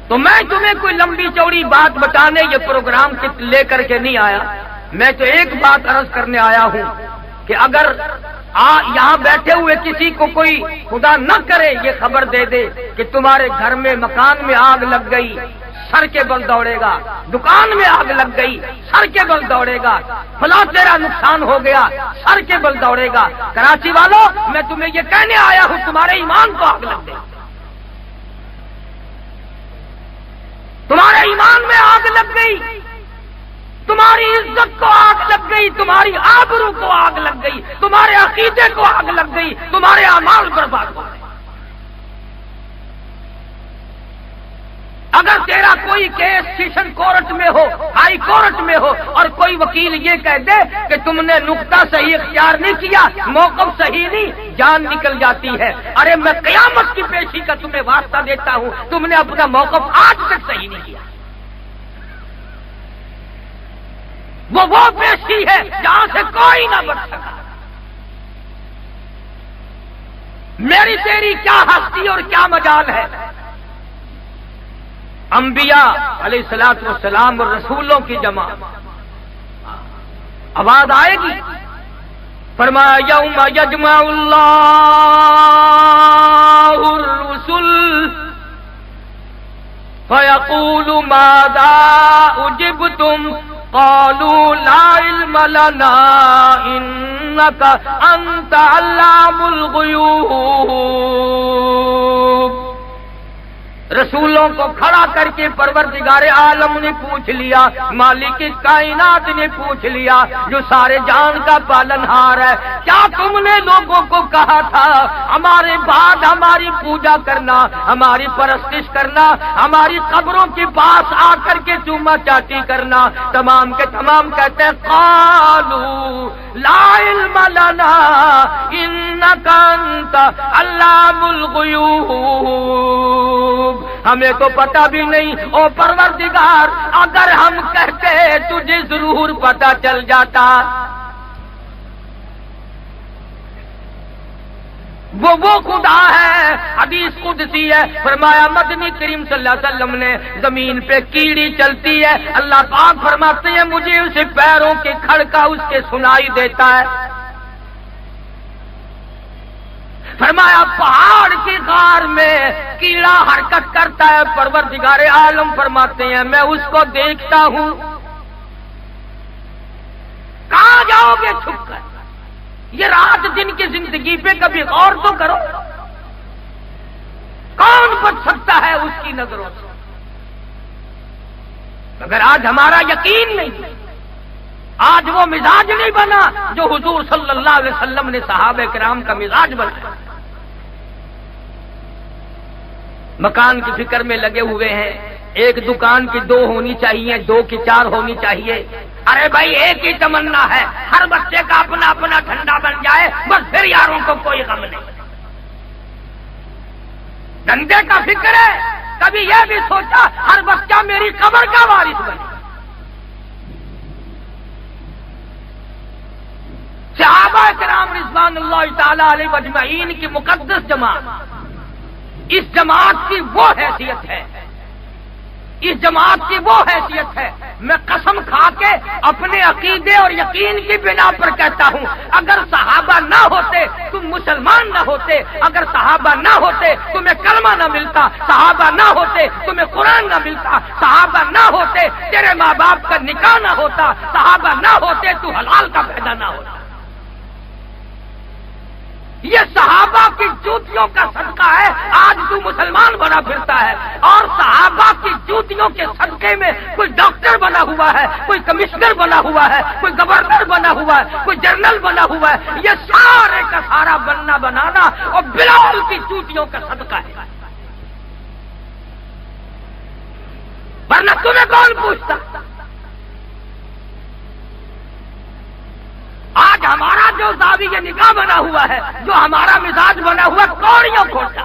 تو میں تمہیں کوئی لمبی چوڑی بات بتانے یہ پروگرام لے کر کے نہیں آیا، میں تو ایک بات عرض کرنے آیا ہوں کہ اگر یہاں بیٹھے ہوئے کسی کو کوئی خدا نہ کرے یہ خبر دے دے کہ تمہارے گھر میں مکان میں آگ لگ گئی، سر کے بل دوڑے گا، دکان میں آگ لگ گئی، سر کے بل دوڑے گا، فلاں تیرا نقصان ہو گیا، سر کے بل دوڑے گا۔ کراچی والوں، میں تمہیں یہ کہنے آیا ہوں تمہارے ایمان کو آگ لگ گئی، تمہارے ایمان میں آگ لگ گئی، تمہاری عزت کو آگ لگ گئی، تمہاری آبرو کو آگ لگ گئی، تمہارے عقیدے کو آگ لگ گئی، تمہارے اعمال برباد ہو گئے۔ اگر تیرا کوئی کیس سیشن کورٹ میں ہو، ہائی کورٹ میں ہو، اور کوئی وکیل یہ کہہ دے کہ تم نے نقطہ صحیح اختیار نہیں کیا، موقف صحیح نہیں، جان نکل جاتی ہے۔ ارے میں قیامت کی پیشی کا تمہیں واسطہ دیتا ہوں، تم نے اپنا موقف آج تک صحیح نہیں کیا۔ وہ پیشی ہے جہاں سے کوئی نہ بچ سکا۔ میری تیری کیا ہستی اور کیا مجال ہے؟ انبیاء علیہ الصلوۃ والسلام اور رسولوں کی جمع، آواز آئے گی، فرمایا یوم یجمع اللہ الرسل فیقول ماذا اجبتم قالوا لا علم لنا انك انت علام الغیوب۔ رسولوں کو کھڑا کر کے پروردگار عالم نے پوچھ لیا، مالک کائنات نے پوچھ لیا، جو سارے جان کا پالنہار ہے، کیا تم نے لوگوں کو کہا تھا ہمارے بعد ہماری پوجا کرنا، ہماری پرستش کرنا، ہماری قبروں کے پاس آ کر کے چوما چاٹی کرنا؟ تمام کے تمام کہتے ہیں قالوا لا علم لنا انک انت علام الغیوب، ہمیں تو پتہ بھی نہیں او پروردگار، اگر ہم کہتے تجھے ضرور پتہ چل جاتا۔ وہ خدا ہے، حدیث قدسی ہے، فرمایا مدنی کریم صلی اللہ علیہ وسلم نے زمین پہ کیڑی چلتی ہے، اللہ پاک فرماتے ہیں مجھے اسے پیروں کے کھڑکا اس کے سنائی دیتا ہے۔ فرمایا پہاڑ کی غار میں کیڑا حرکت کرتا ہے، پروردگار عالم فرماتے ہیں میں اس کو دیکھتا ہوں۔ کہاں جاؤ گے چھپ کر؟ یہ رات دن کی زندگی پہ کبھی غور تو کرو، کون بچ سکتا ہے اس کی نظروں سے؟ مگر آج ہمارا یقین نہیں، آج وہ مزاج نہیں بنا جو حضور صلی اللہ علیہ وسلم نے صحابہ کرام کا مزاج بنایا۔ مکان کی فکر میں لگے ہوئے ہیں، ایک دکان کی 2 ہونی چاہیے، 2 کی 4 ہونی چاہیے۔ ارے بھائی ایک ہی تمنا ہے، ہر بچے کا اپنا اپنا ٹھنڈا بن جائے، بس پھر یاروں کو کوئی غم نہیں۔ دھندے کا فکر ہے، کبھی یہ بھی سوچا ہر بچہ میری قبر کا وارث بنے۔ صحابہ کرام رضوان اللہ تعالی علیہ اجمعین کی مقدس جماعت، اس جماعت کی وہ حیثیت ہے، اس جماعت کی وہ حیثیت ہے، میں قسم کھا کے اپنے عقیدے اور یقین کی بنا پر کہتا ہوں، اگر صحابہ نہ ہوتے تم مسلمان نہ ہوتے، اگر صحابہ نہ ہوتے تمہیں کلمہ نہ ملتا، صحابہ نہ ہوتے تمہیں قرآن نہ ملتا، صحابہ نہ ہوتے تیرے ماں باپ کا نکاح نہ ہوتا، صحابہ نہ ہوتے تو حلال کا پیدا نہ ہوتا۔ یہ صحابہ کی جوتیوں کا صدقہ ہے آج تو مسلمان بنا پھرتا ہے، اور صحابہ کی جوتیوں کے صدقے میں کوئی ڈاکٹر بنا ہوا ہے، کوئی کمشنر بنا ہوا ہے، کوئی گورنر بنا ہوا ہے، کوئی جنرل بنا ہوا ہے، یہ سارے کا سارا بننا بنانا اور بلال کی جوتیوں کا صدقہ ہے، ورنہ تمہیں کون پوچھتا؟ آج ہمارا جو زاویہ نگاہ بنا ہوا ہے، جو ہمارا مزاج بنا ہوا ہے، کوڑیوں کھولتا،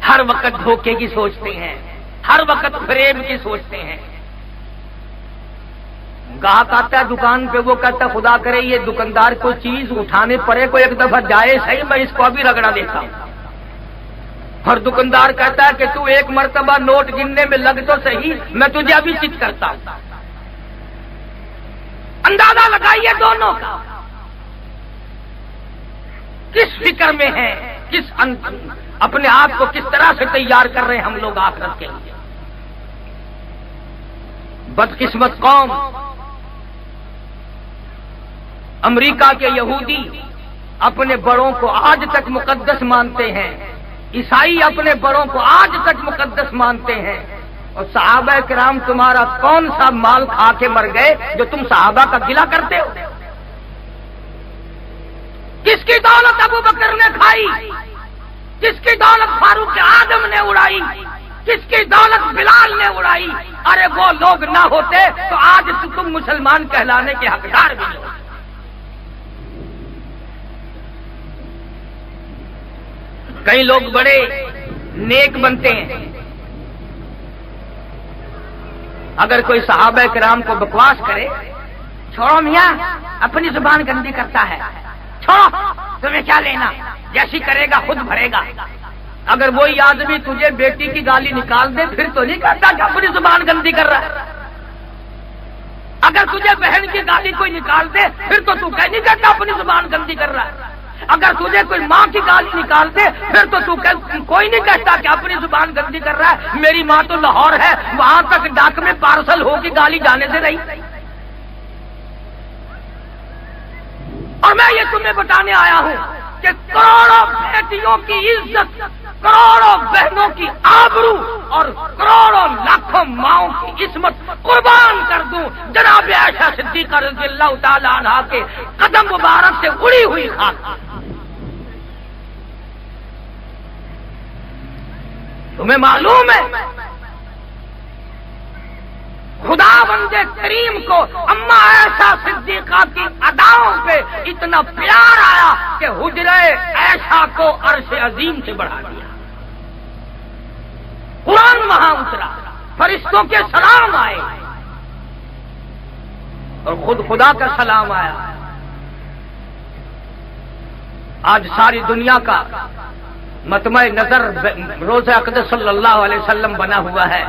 ہر وقت دھوکے کی سوچتے ہیں، ہر وقت فریب کی سوچتے ہیں۔ گاہک آتا ہے دکان پہ، وہ کہتا ہے خدا کرے یہ دکاندار کو چیز اٹھانے پڑے، کو ایک دفعہ جائے صحیح، میں اس کو ابھی رگڑا دیتا ہوں۔ اور دکاندار کہتا ہے کہ تو ایک مرتبہ نوٹ گننے میں لگ تو صحیح، میں تجھے ابھی چٹ کرتا ہوں۔ اندازہ لگائیے دونوں کا کس فکر میں ہے، اپنے آپ کو کس طرح سے تیار کر رہے ہیں ہم لوگ آخرت کے لیے۔ بدقسمت قوم، امریکہ کے یہودی اپنے بڑوں کو آج تک مقدس مانتے ہیں، عیسائی اپنے بڑوں کو آج تک مقدس مانتے ہیں، اور صحابہ کرام تمہارا کون سا مال کھا کے مر گئے جو تم صحابہ کا گلہ کرتے ہو؟ کس کی دولت ابو بکر نے کھائی؟ کس کی دولت فاروق اعظم نے اڑائی؟ کس کی دولت بلال نے اڑائی؟ ارے وہ لوگ نہ ہوتے تو آج تم مسلمان کہلانے کے حقدار بھی ہو۔ کئی لوگ بڑے نیک بنتے ہیں، اگر کوئی صحابہ کرام کو بکواس کرے، چھوڑو میاں اپنی زبان گندی کرتا ہے، چھوڑو تمہیں کیا لینا، جیسی کرے گا خود بھرے گا۔ اگر وہی آدمی تجھے بیٹی کی گالی نکال دے پھر تو نہیں کہتا کہ اپنی زبان گندی کر رہا ہے۔ اگر تجھے بہن کی گالی کوئی نکال دے پھر تو نہیں کہتا اپنی زبان گندی کر رہا ہے۔ اگر تجھے کوئی ماں کی گالی نکال دے پھر تو کوئی نہیں کہتا کہ اپنی زبان گندی کر رہا ہے۔ میری ماں تو لاہور ہے، وہاں تک ڈاک میں پارسل ہو کے گالی جانے سے رہی۔ اور میں یہ تمہیں بتانے آیا ہوں کہ کروڑوں بیٹیوں کی عزت، کروڑوں بہنوں کی آبرو اور کروڑوں لاکھوں ماؤں کی عصمت قربان کر دوں جناب عائشہ صدیقہ رضی اللہ تعالی عنہا کے قدم مبارک سے اڑی ہوئی خاک۔ تمہیں معلوم ہے خدا بندے کریم کو اما عائشہ صدیقہ کی اداؤں پہ اتنا پیار آیا کہ حجرے عائشہ کو عرش عظیم سے بڑھا دیا۔ قرآن وہاں اترا، فرشتوں کے سلام آئے اور خود خدا کا سلام آیا۔ آج ساری دنیا کا مطمع نظر روضہ اقدس صلی اللہ علیہ وسلم بنا ہوا ہے۔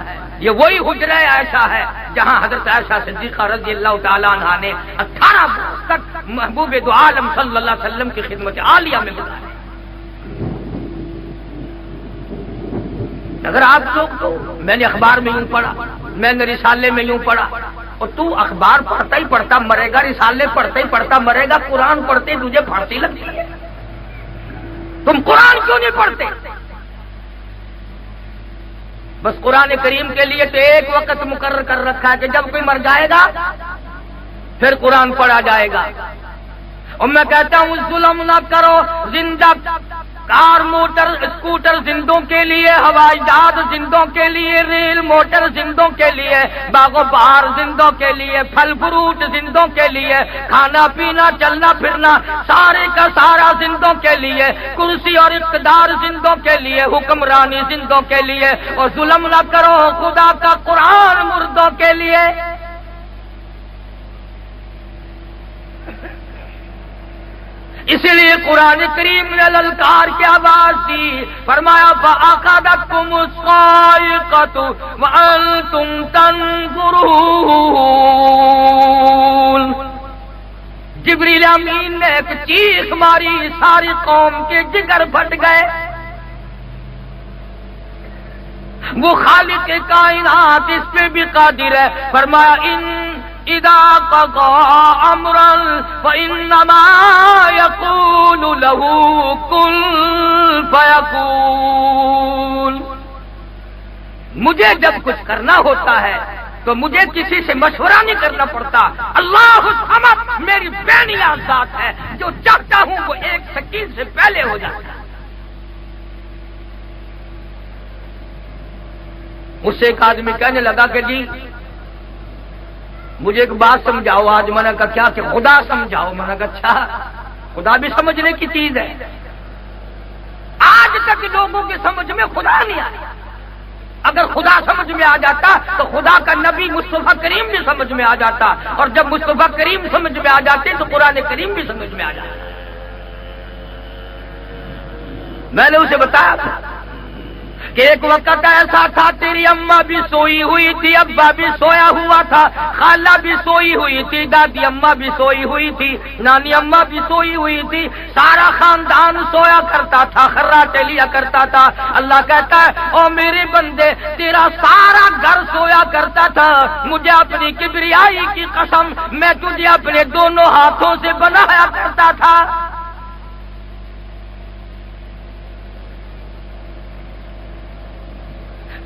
یہ وہی حجرہ عائشہ ہے جہاں حضرت عائشہ صدیقہ رضی اللہ تعالی عنہا نے 18 برس تک محبوب دو عالم صلی اللہ علیہ وسلم کی خدمت عالیہ میں گزارے۔ اگر آپ لوگ تو میں نے اخبار میں یوں پڑھا، میں نے رسالے میں یوں پڑھا، اور تو اخبار پڑھتا ہی پڑھتا مرے گا، رسالے پڑھتا ہی پڑھتا مرے گا، قرآن پڑھتے تجھے پھانسی لگتی ہے۔ تم قرآن کیوں نہیں پڑھتے؟ بس قرآن کریم کے لیے تو ایک وقت مقرر کر رکھا ہے کہ جب کوئی مر جائے گا پھر قرآن پڑھا جائے گا۔ اور میں کہتا ہوں ظلم نہ کرو، زندہ کار موٹر اسکوٹر زندوں کے لیے، ہوائی جہاز زندوں کے لیے، ریل موٹر زندوں کے لیے، باغ و بہار زندوں کے لیے، پھل فروٹ زندوں کے لیے، کھانا پینا چلنا پھرنا سارے کا سارا زندوں کے لیے، کرسی اور اقتدار زندوں کے لیے، حکمرانی زندوں کے لیے، اور ظلم نہ کرو خدا کا قرآن مردوں کے لیے۔ اسی لیے قرآن کریم نے للکار کی آواز دی، فرمایا فَأَخَذَتْكُمُ الصَّاعِقَةُ وَأَنْتُمْ تَنظُرُونَ۔ جبریل امین نے ایک چیخ ماری، ساری قوم کے جگر پھٹ گئے۔ وہ خالق کائنات اس پہ بھی قادر ہے، فرمایا اذا قضى امرا فانما يقول له كن فيكون۔ مجھے جب کچھ کرنا ہوتا ہے تو مجھے کسی سے مشورہ نہیں کرنا پڑتا۔ اللہ الصمد میری بے نیاز ذات ہے، جو چاہتا ہوں وہ ایک سکین سے پہلے ہو جاتا ہے۔ اس سے ایک آدمی کہنے لگا کہ جی مجھے ایک بات سمجھاؤ۔ آج میں نے کہا کیا؟ کہ خدا سمجھاؤ۔ میں نے کہا اچھا، خدا بھی سمجھنے کی چیز ہے۔ آج تک لوگوں کی سمجھ میں خدا نہیں آیا۔ اگر خدا سمجھ میں آ جاتا تو خدا کا نبی مصطفیٰ کریم بھی سمجھ میں آ جاتا، اور جب مصطفیٰ کریم سمجھ میں آ جاتے تو قرآن کریم بھی سمجھ میں آ جاتا۔ میں نے اسے بتایا تھا کہ ایک وقت ایسا تھا تیری اماں بھی سوئی ہوئی تھی، ابا بھی سویا ہوا تھا، خالہ بھی سوئی ہوئی تھی، دادی اماں بھی سوئی ہوئی تھی، نانی اماں بھی سوئی ہوئی تھی، سارا خاندان سویا کرتا تھا، خراٹے لیا کرتا تھا۔ اللہ کہتا ہے او میرے بندے تیرا سارا گھر سویا کرتا تھا، مجھے اپنی کبریائی کی قسم میں تجھے اپنے دونوں ہاتھوں سے بنایا کرتا تھا۔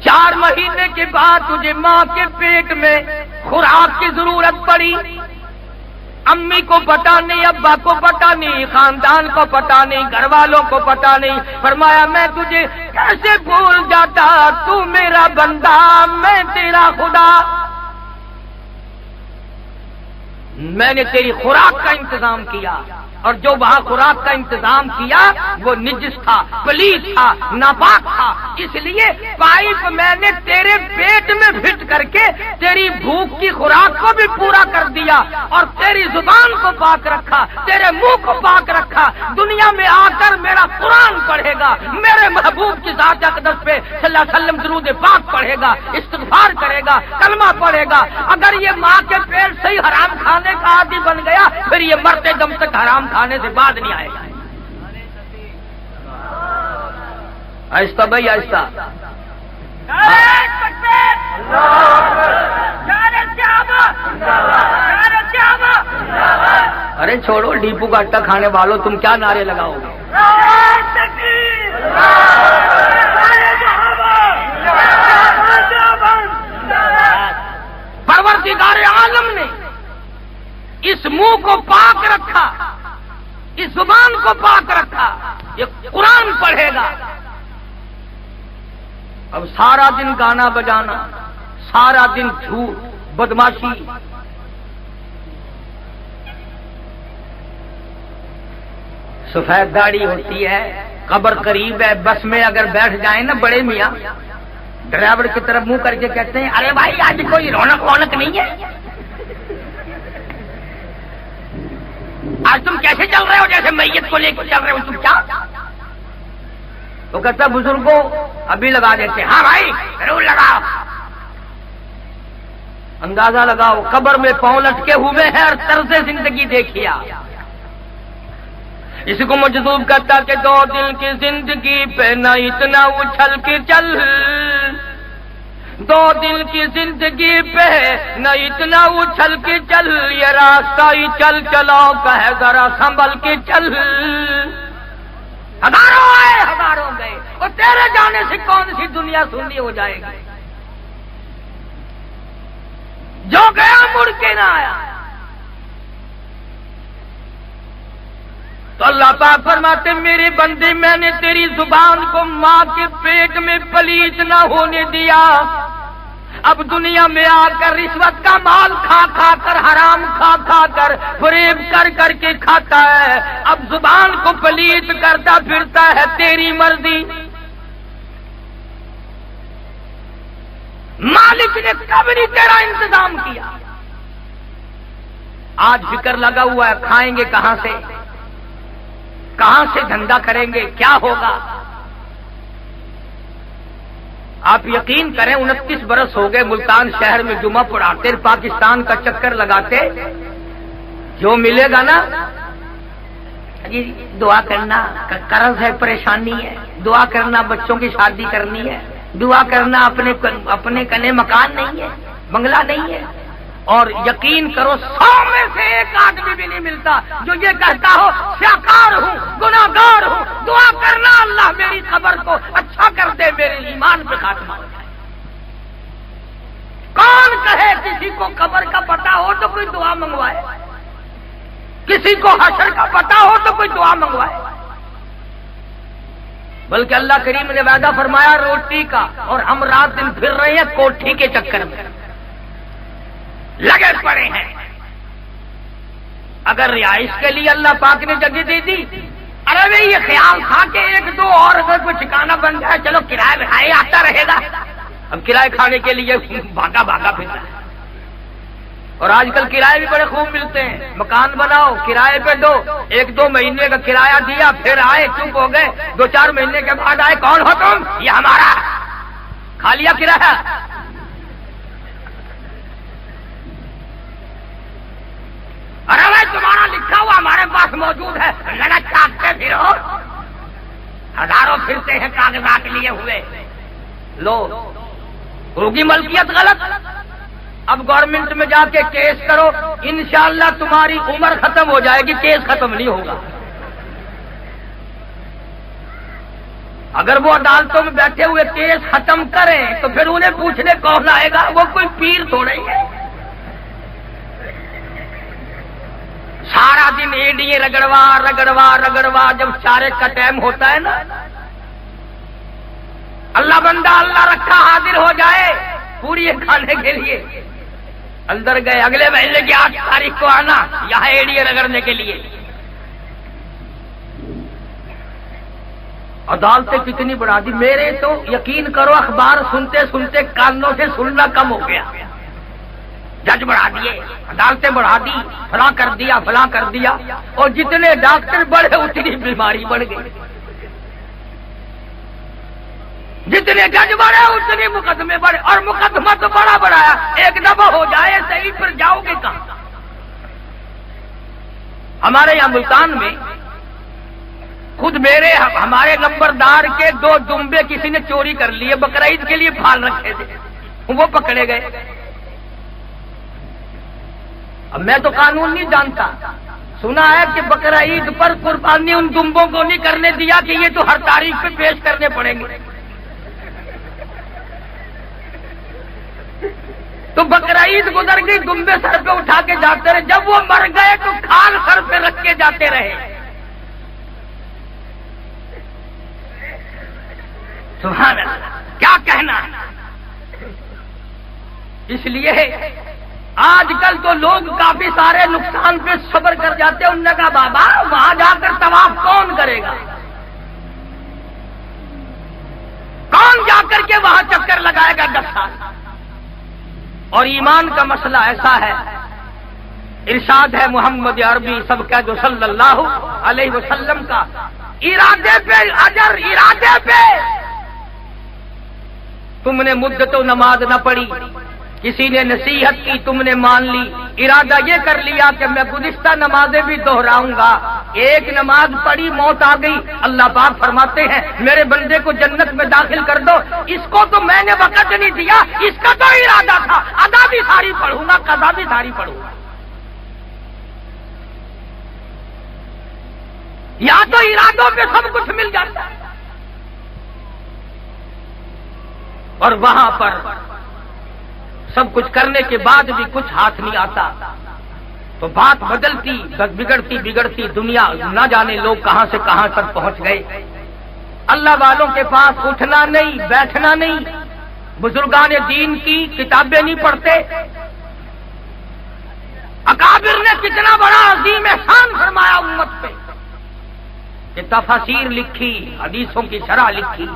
چار مہینے کے بعد تجھے ماں کے پیٹ میں خوراک کی ضرورت پڑی، امی کو پتا نہیں، ابا کو پتا نہیں، خاندان کو پتا نہیں، گھر والوں کو پتا نہیں۔ فرمایا میں تجھے کیسے بھول جاتا، تو میرا بندہ میں تیرا خدا، میں نے تیری خوراک کا انتظام کیا، اور جو وہاں خوراک کا انتظام کیا وہ نجس تھا، پلیت تھا، ناپاک تھا، اس لیے پائپ میں نے تیرے پیٹ میں فٹ کر کے تیری بھوک کی خوراک کو بھی پورا کر دیا، اور تیری زبان کو پاک رکھا، تیرے منہ کو پاک رکھا۔ دنیا میں آ کر میرا قرآن پڑھے گا، میرے محبوب کی ذات اقدس پہ صلی اللہ علیہ وسلم درود پاک پڑھے گا، استغفار کرے گا، کلمہ پڑھے گا۔ اگر یہ ماں کے پیٹ سے ہی حرام کھانے کا عادی بن گیا پھر یہ مرتے دم تک حرام کھانے سے بعد نہیں آئے گا۔ آہستہ بھائی آہستہ، ارے چھوڑو ڈیپو کا آٹا کھانے والوں، تم کیا نعرے لگاؤ گے؟ پروردگار عالم نے اس منہ کو پاک رکھا، اس زبان کو پاک رکھا، یہ قرآن پڑھے گا۔ اب سارا دن گانا بجانا، سارا دن جھوٹ، بدماشی، سفید داڑھی ہوتی ہے، قبر قریب ہے، بس میں اگر بیٹھ جائیں نا بڑے میاں، ڈرائیور کی طرف منہ کر کے کہتے ہیں ارے بھائی آج کوئی رونق وونق نہیں ہے، آج تم کیسے چل رہے ہو جیسے میت کو لے کے چل رہے ہو، تم کیا؟ تو کہتا بزرگوں ابھی لگا دیتے، ہاں بھائی ضرور لگاؤ، اندازہ لگاؤ قبر میں پاؤں لٹکے ہوئے ہیں اور طرز زندگی دیکھیا۔ اس کو مجذوب کرتا کہ دو دل کی زندگی پہ نہ اتنا اچھل کے چل، دو دل کی زندگی پہ نہ اتنا اچھل کے چل، یہ راستہ ہی چل چلاؤ کہے ذرا سنبھل کے چل۔ ہزاروں آئے ہزاروں گئے، اور تیرے جانے سے کون سی دنیا سنی ہو جائے گی؟ جو گیا مڑ کے نہ آیا۔ تو اللہ پاک فرماتے میرے بندے میں نے تیری زبان کو ماں کے پیٹ میں پلیت نہ ہونے دیا، اب دنیا میں آ کر رشوت کا مال کھا کھا کر، حرام کھا کھا کر، فریب کر کر کے کھاتا ہے، اب زبان کو پلیت کرتا پھرتا ہے، تیری مرضی۔ مالک نے کب نہیں تیرا انتظام کیا؟ آج فکر لگا ہوا ہے کھائیں گے کہاں سے، کہاں سے دھندا کریں گے، کیا ہوگا؟ آپ یقین کریں 29 برس ہو گئے ملتان شہر میں جمعہ پڑھاتے، پاکستان کا چکر لگاتے، جو ملے گا نا جی دعا کرنا، قرض ہے، پریشانی ہے، دعا کرنا بچوں کی شادی کرنی ہے، دعا کرنا اپنے کنے مکان نہیں ہے، بنگلہ نہیں ہے، اور یقین کرو 100 میں سے ایک آدمی بھی نہیں ملتا جو یہ کہتا ہو سیاکار ہوں، گناہگار ہوں، دعا کرنا اللہ میری قبر کو اچھا کر دے، میرے ایمان پہ خاتمہ ہو جائے۔ کون کہے کسی کو قبر کا پتہ ہو تو کوئی دعا منگوائے، کسی کو حشر کا پتہ ہو تو کوئی دعا منگوائے؟ بلکہ اللہ کریم نے وعدہ فرمایا روٹی کا، اور ہم رات دن پھر رہے ہیں کوٹھی کے چکر میں لگے پڑے ہیں۔ اگر رہائش کے لیے اللہ پاک نے جگہ دے دی، ارے بھائی یہ خیال تھا کہ ایک دو اور اگر کوئی ٹھکانہ بن جائے چلو کرایہ بھائی آتا رہے گا، اب کرایہ کھانے کے لیے بھاگا بھاگا پھرتا ہے۔ اور آج کل کرایہ بھی بڑے خوب ملتے ہیں، مکان بناؤ کرایہ پہ دو، 1-2 مہینے کا کرایہ دیا، پھر آئے چپ ہو گئے، 2-4 مہینے کے بعد آئے کون ہو تم؟ یہ ہمارا کھا لیا کرایہ؟ ارے بھائی تمہارا لکھا ہوا ہمارے پاس موجود ہے، لڑا چاٹتے پھرو، ہزاروں پھرتے ہیں کاغذات لیے ہوئے، لو ہوگی ملکیت غلط، اب گورنمنٹ میں جا کے کیس کرو، انشاءاللہ تمہاری عمر ختم ہو جائے گی، کیس ختم نہیں ہوگا۔ اگر وہ عدالتوں میں بیٹھے ہوئے کیس ختم کریں تو پھر انہیں پوچھنے کون آئے گا؟ وہ کوئی پیر تھوڑا ہی ہے، سارا دن ایڈیے رگڑوا رگڑوا رگڑوا، جب چارے کا ٹائم ہوتا ہے نا، اللہ بندہ اللہ رکھا حاضر ہو جائے پوری کھانے کے لیے، اندر گئے اگلے مہینے کی 8 تاریخ کو آنا یہاں ایڈیے رگڑنے کے لیے۔ عدالتیں کتنی بڑھا دی، میرے تو یقین کرو اخبار سنتے سنتے کانوں سے سننا کم ہو گیا، جج بڑھا دیے، عدالتیں بڑھا دی، فلاں کر دیا فلاں کر دیا، اور جتنے ڈاکٹر بڑھے اتنی بیماری بڑھ گئی، جتنے جج بڑھے اتنے مقدمے بڑھے، اور مقدمہ تو بڑا بڑھایا، ایک دفعہ ہو جائے صحیح پھر جاؤ گے کہاں؟ ہمارے یہاں ملتان میں خود ہمارے نمبردار کے 2 دمبے کسی نے چوری کر لیے، بقرعید کے لیے پھال رکھے تھے، وہ پکڑے گئے۔ اب میں تو قانون نہیں جانتا، سنا ہے کہ بقرعید پر قربانی ان دمبوں کو نہیں کرنے دیا کہ یہ تو ہر تاریخ پہ پیش کرنے پڑیں گے، تو بقرعید گزر گئی، دمبے سر پہ اٹھا کے جاتے رہے، جب وہ مر گئے تو کھال سر پہ رکھ کے جاتے رہے۔ سبحان اللہ، کیا کہنا ہے۔ اس لیے آج کل تو لوگ کافی سارے نقصان پہ صبر کر جاتے ہیں، انہوں نے کہا بابا وہاں جا کر طواف کون کرے گا، کون جا کر کے وہاں چکر لگائے گا 10 سال۔ اور ایمان کا مسئلہ ایسا ہے، ارشاد ہے محمد عربی سب کا جو صلی اللہ علیہ وسلم کا، ارادے پہ اجر، ارادے پہ۔ تم نے مدتوں نماز نہ پڑھی، کسی نے نصیحت کی تم نے مان لی، ارادہ یہ کر لیا کہ میں گزشتہ نمازیں بھی دہراؤں گا، ایک نماز پڑھی موت آ گئی، اللہ پاک فرماتے ہیں میرے بندے کو جنت میں داخل کر دو، اس کو تو میں نے وقت نہیں دیا، اس کا تو ارادہ تھا ادا بھی ساری پڑھوں گا قضا بھی ساری پڑھوں گا۔ یا تو ارادوں پہ سب کچھ مل جاتا ہے، اور وہاں پر سب کچھ کرنے کے بعد بھی کچھ ہاتھ نہیں آتا، تو بات بدلتی بگڑتی بگڑتی دنیا نہ جانے لوگ کہاں سے کہاں تک پہنچ گئے۔ اللہ والوں کے پاس اٹھنا نہیں بیٹھنا نہیں، بزرگان دین کی کتابیں نہیں پڑھتے۔ اکابر نے کتنا بڑا عظیم احسان فرمایا امت پہ، کہ تفاسیر لکھی، حدیثوں کی شرح لکھی،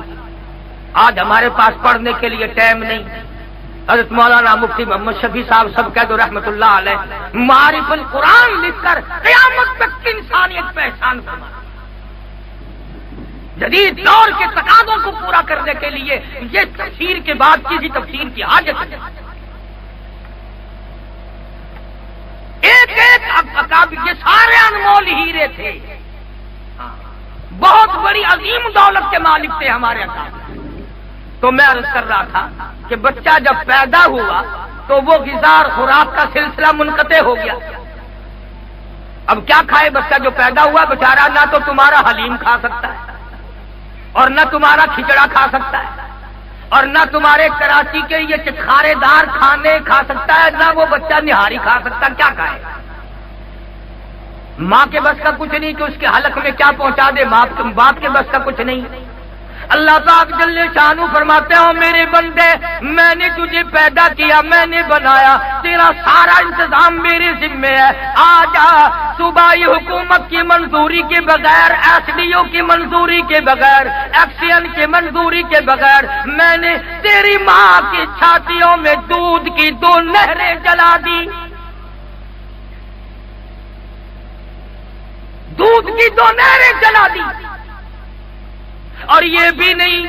آج ہمارے پاس پڑھنے کے لیے ٹائم نہیں۔ حضرت مولانا مفتی محمد شفیع صاحب سب کہہ دو رحمت اللہ علیہ، معارف القرآن لکھ کر قیامت تک انسانیت پہ احسان فرمایا۔ جدید دور کے تقاضوں کو پورا کرنے کے لیے یہ تفسیر کے بعد کسی تفسیر کی حاجت ہے۔ ایک اکابر، یہ سارے انمول ہیرے تھے، بہت بڑی عظیم دولت کے مالک تھے ہمارے اکابر۔ تو میں عرض کر رہا تھا کہ بچہ جب پیدا ہوا تو وہ غذا اور خوراک کا سلسلہ منقطع ہو گیا۔ اب کیا کھائے بچہ جو پیدا ہوا بیچارہ؟ نہ تو تمہارا حلیم کھا سکتا ہے، اور نہ تمہارا کھچڑا کھا سکتا ہے، اور نہ تمہارے کراچی کے یہ چٹخارے دار کھانے کھا سکتا ہے، نہ وہ بچہ نہاری کھا سکتا، کیا کھائے؟ ماں کے بس کا کچھ نہیں کہ اس کے حلق میں کیا پہنچا دے، باپ کے بس کا کچھ نہیں۔ اللہ پاک جل شانو فرماتے ہو میرے بندے، میں نے تجھے پیدا کیا، میں نے بنایا، تیرا سارا انتظام میرے ذمے ہے، آ جا۔ صوبائی حکومت کی منظوری کے بغیر، ایس ڈی او کی منظوری کے بغیر، ایکسین کی منظوری کے بغیر میں نے تیری ماں کی چھاتیوں میں دودھ کی 2 نہریں جلا دی، دودھ کی 2 نہریں جلا دی۔ اور یہ بھی نہیں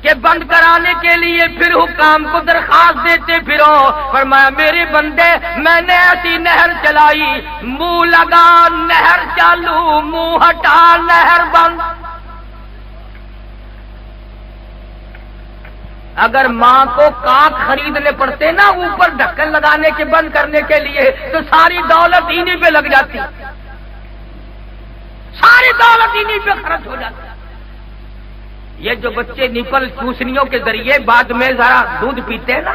کہ بند کرانے کے لیے پھر حکام کو درخواست دیتے پھرو. فرمایا میرے بندے میں نے ایسی نہر چلائی، منہ لگا نہر چالو، منہ ہٹا نہر بند. اگر ماں کو کاک خریدنے پڑتے نا اوپر ڈھکن لگانے کے بند کرنے کے لیے تو ساری دولت انہی پہ لگ جاتی، ساری دولت انہی پہ خرچ ہو جاتی. یہ جو بچے نپل چوسنیوں کے ذریعے بعد میں ذرا دودھ پیتے ہیں نا،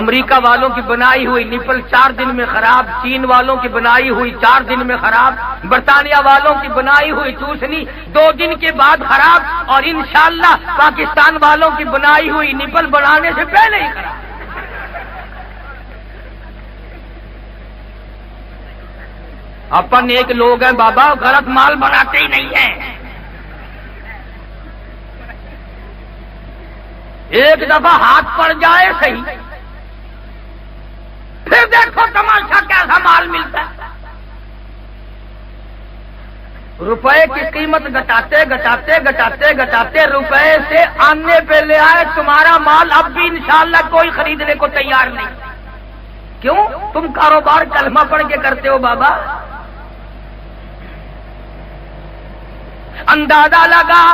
امریکہ والوں کی بنائی ہوئی نپل 4 دن میں خراب، چین والوں کی بنائی ہوئی 4 دن میں خراب، برطانیہ والوں کی بنائی ہوئی چوسنی 2 دن کے بعد خراب، اور انشاءاللہ پاکستان والوں کی بنائی ہوئی نپل بنانے سے پہلے ہی خراب. اپن ایک لوگ ہیں بابا، غلط مال بناتے ہی نہیں ہیں. ایک دفعہ ہاتھ پڑ جائے صحیح، پھر دیکھو تماشا کیسا مال ملتا ہے. روپے کی قیمت گھٹاتے گھٹاتے گھٹاتے گھٹاتے روپے سے آنے پہ لے آئے تمہارا مال اب بھی انشاءاللہ کوئی خریدنے کو تیار نہیں. کیوں؟ تم کاروبار کلمہ پڑھ کے کرتے ہو بابا. اندازہ لگا.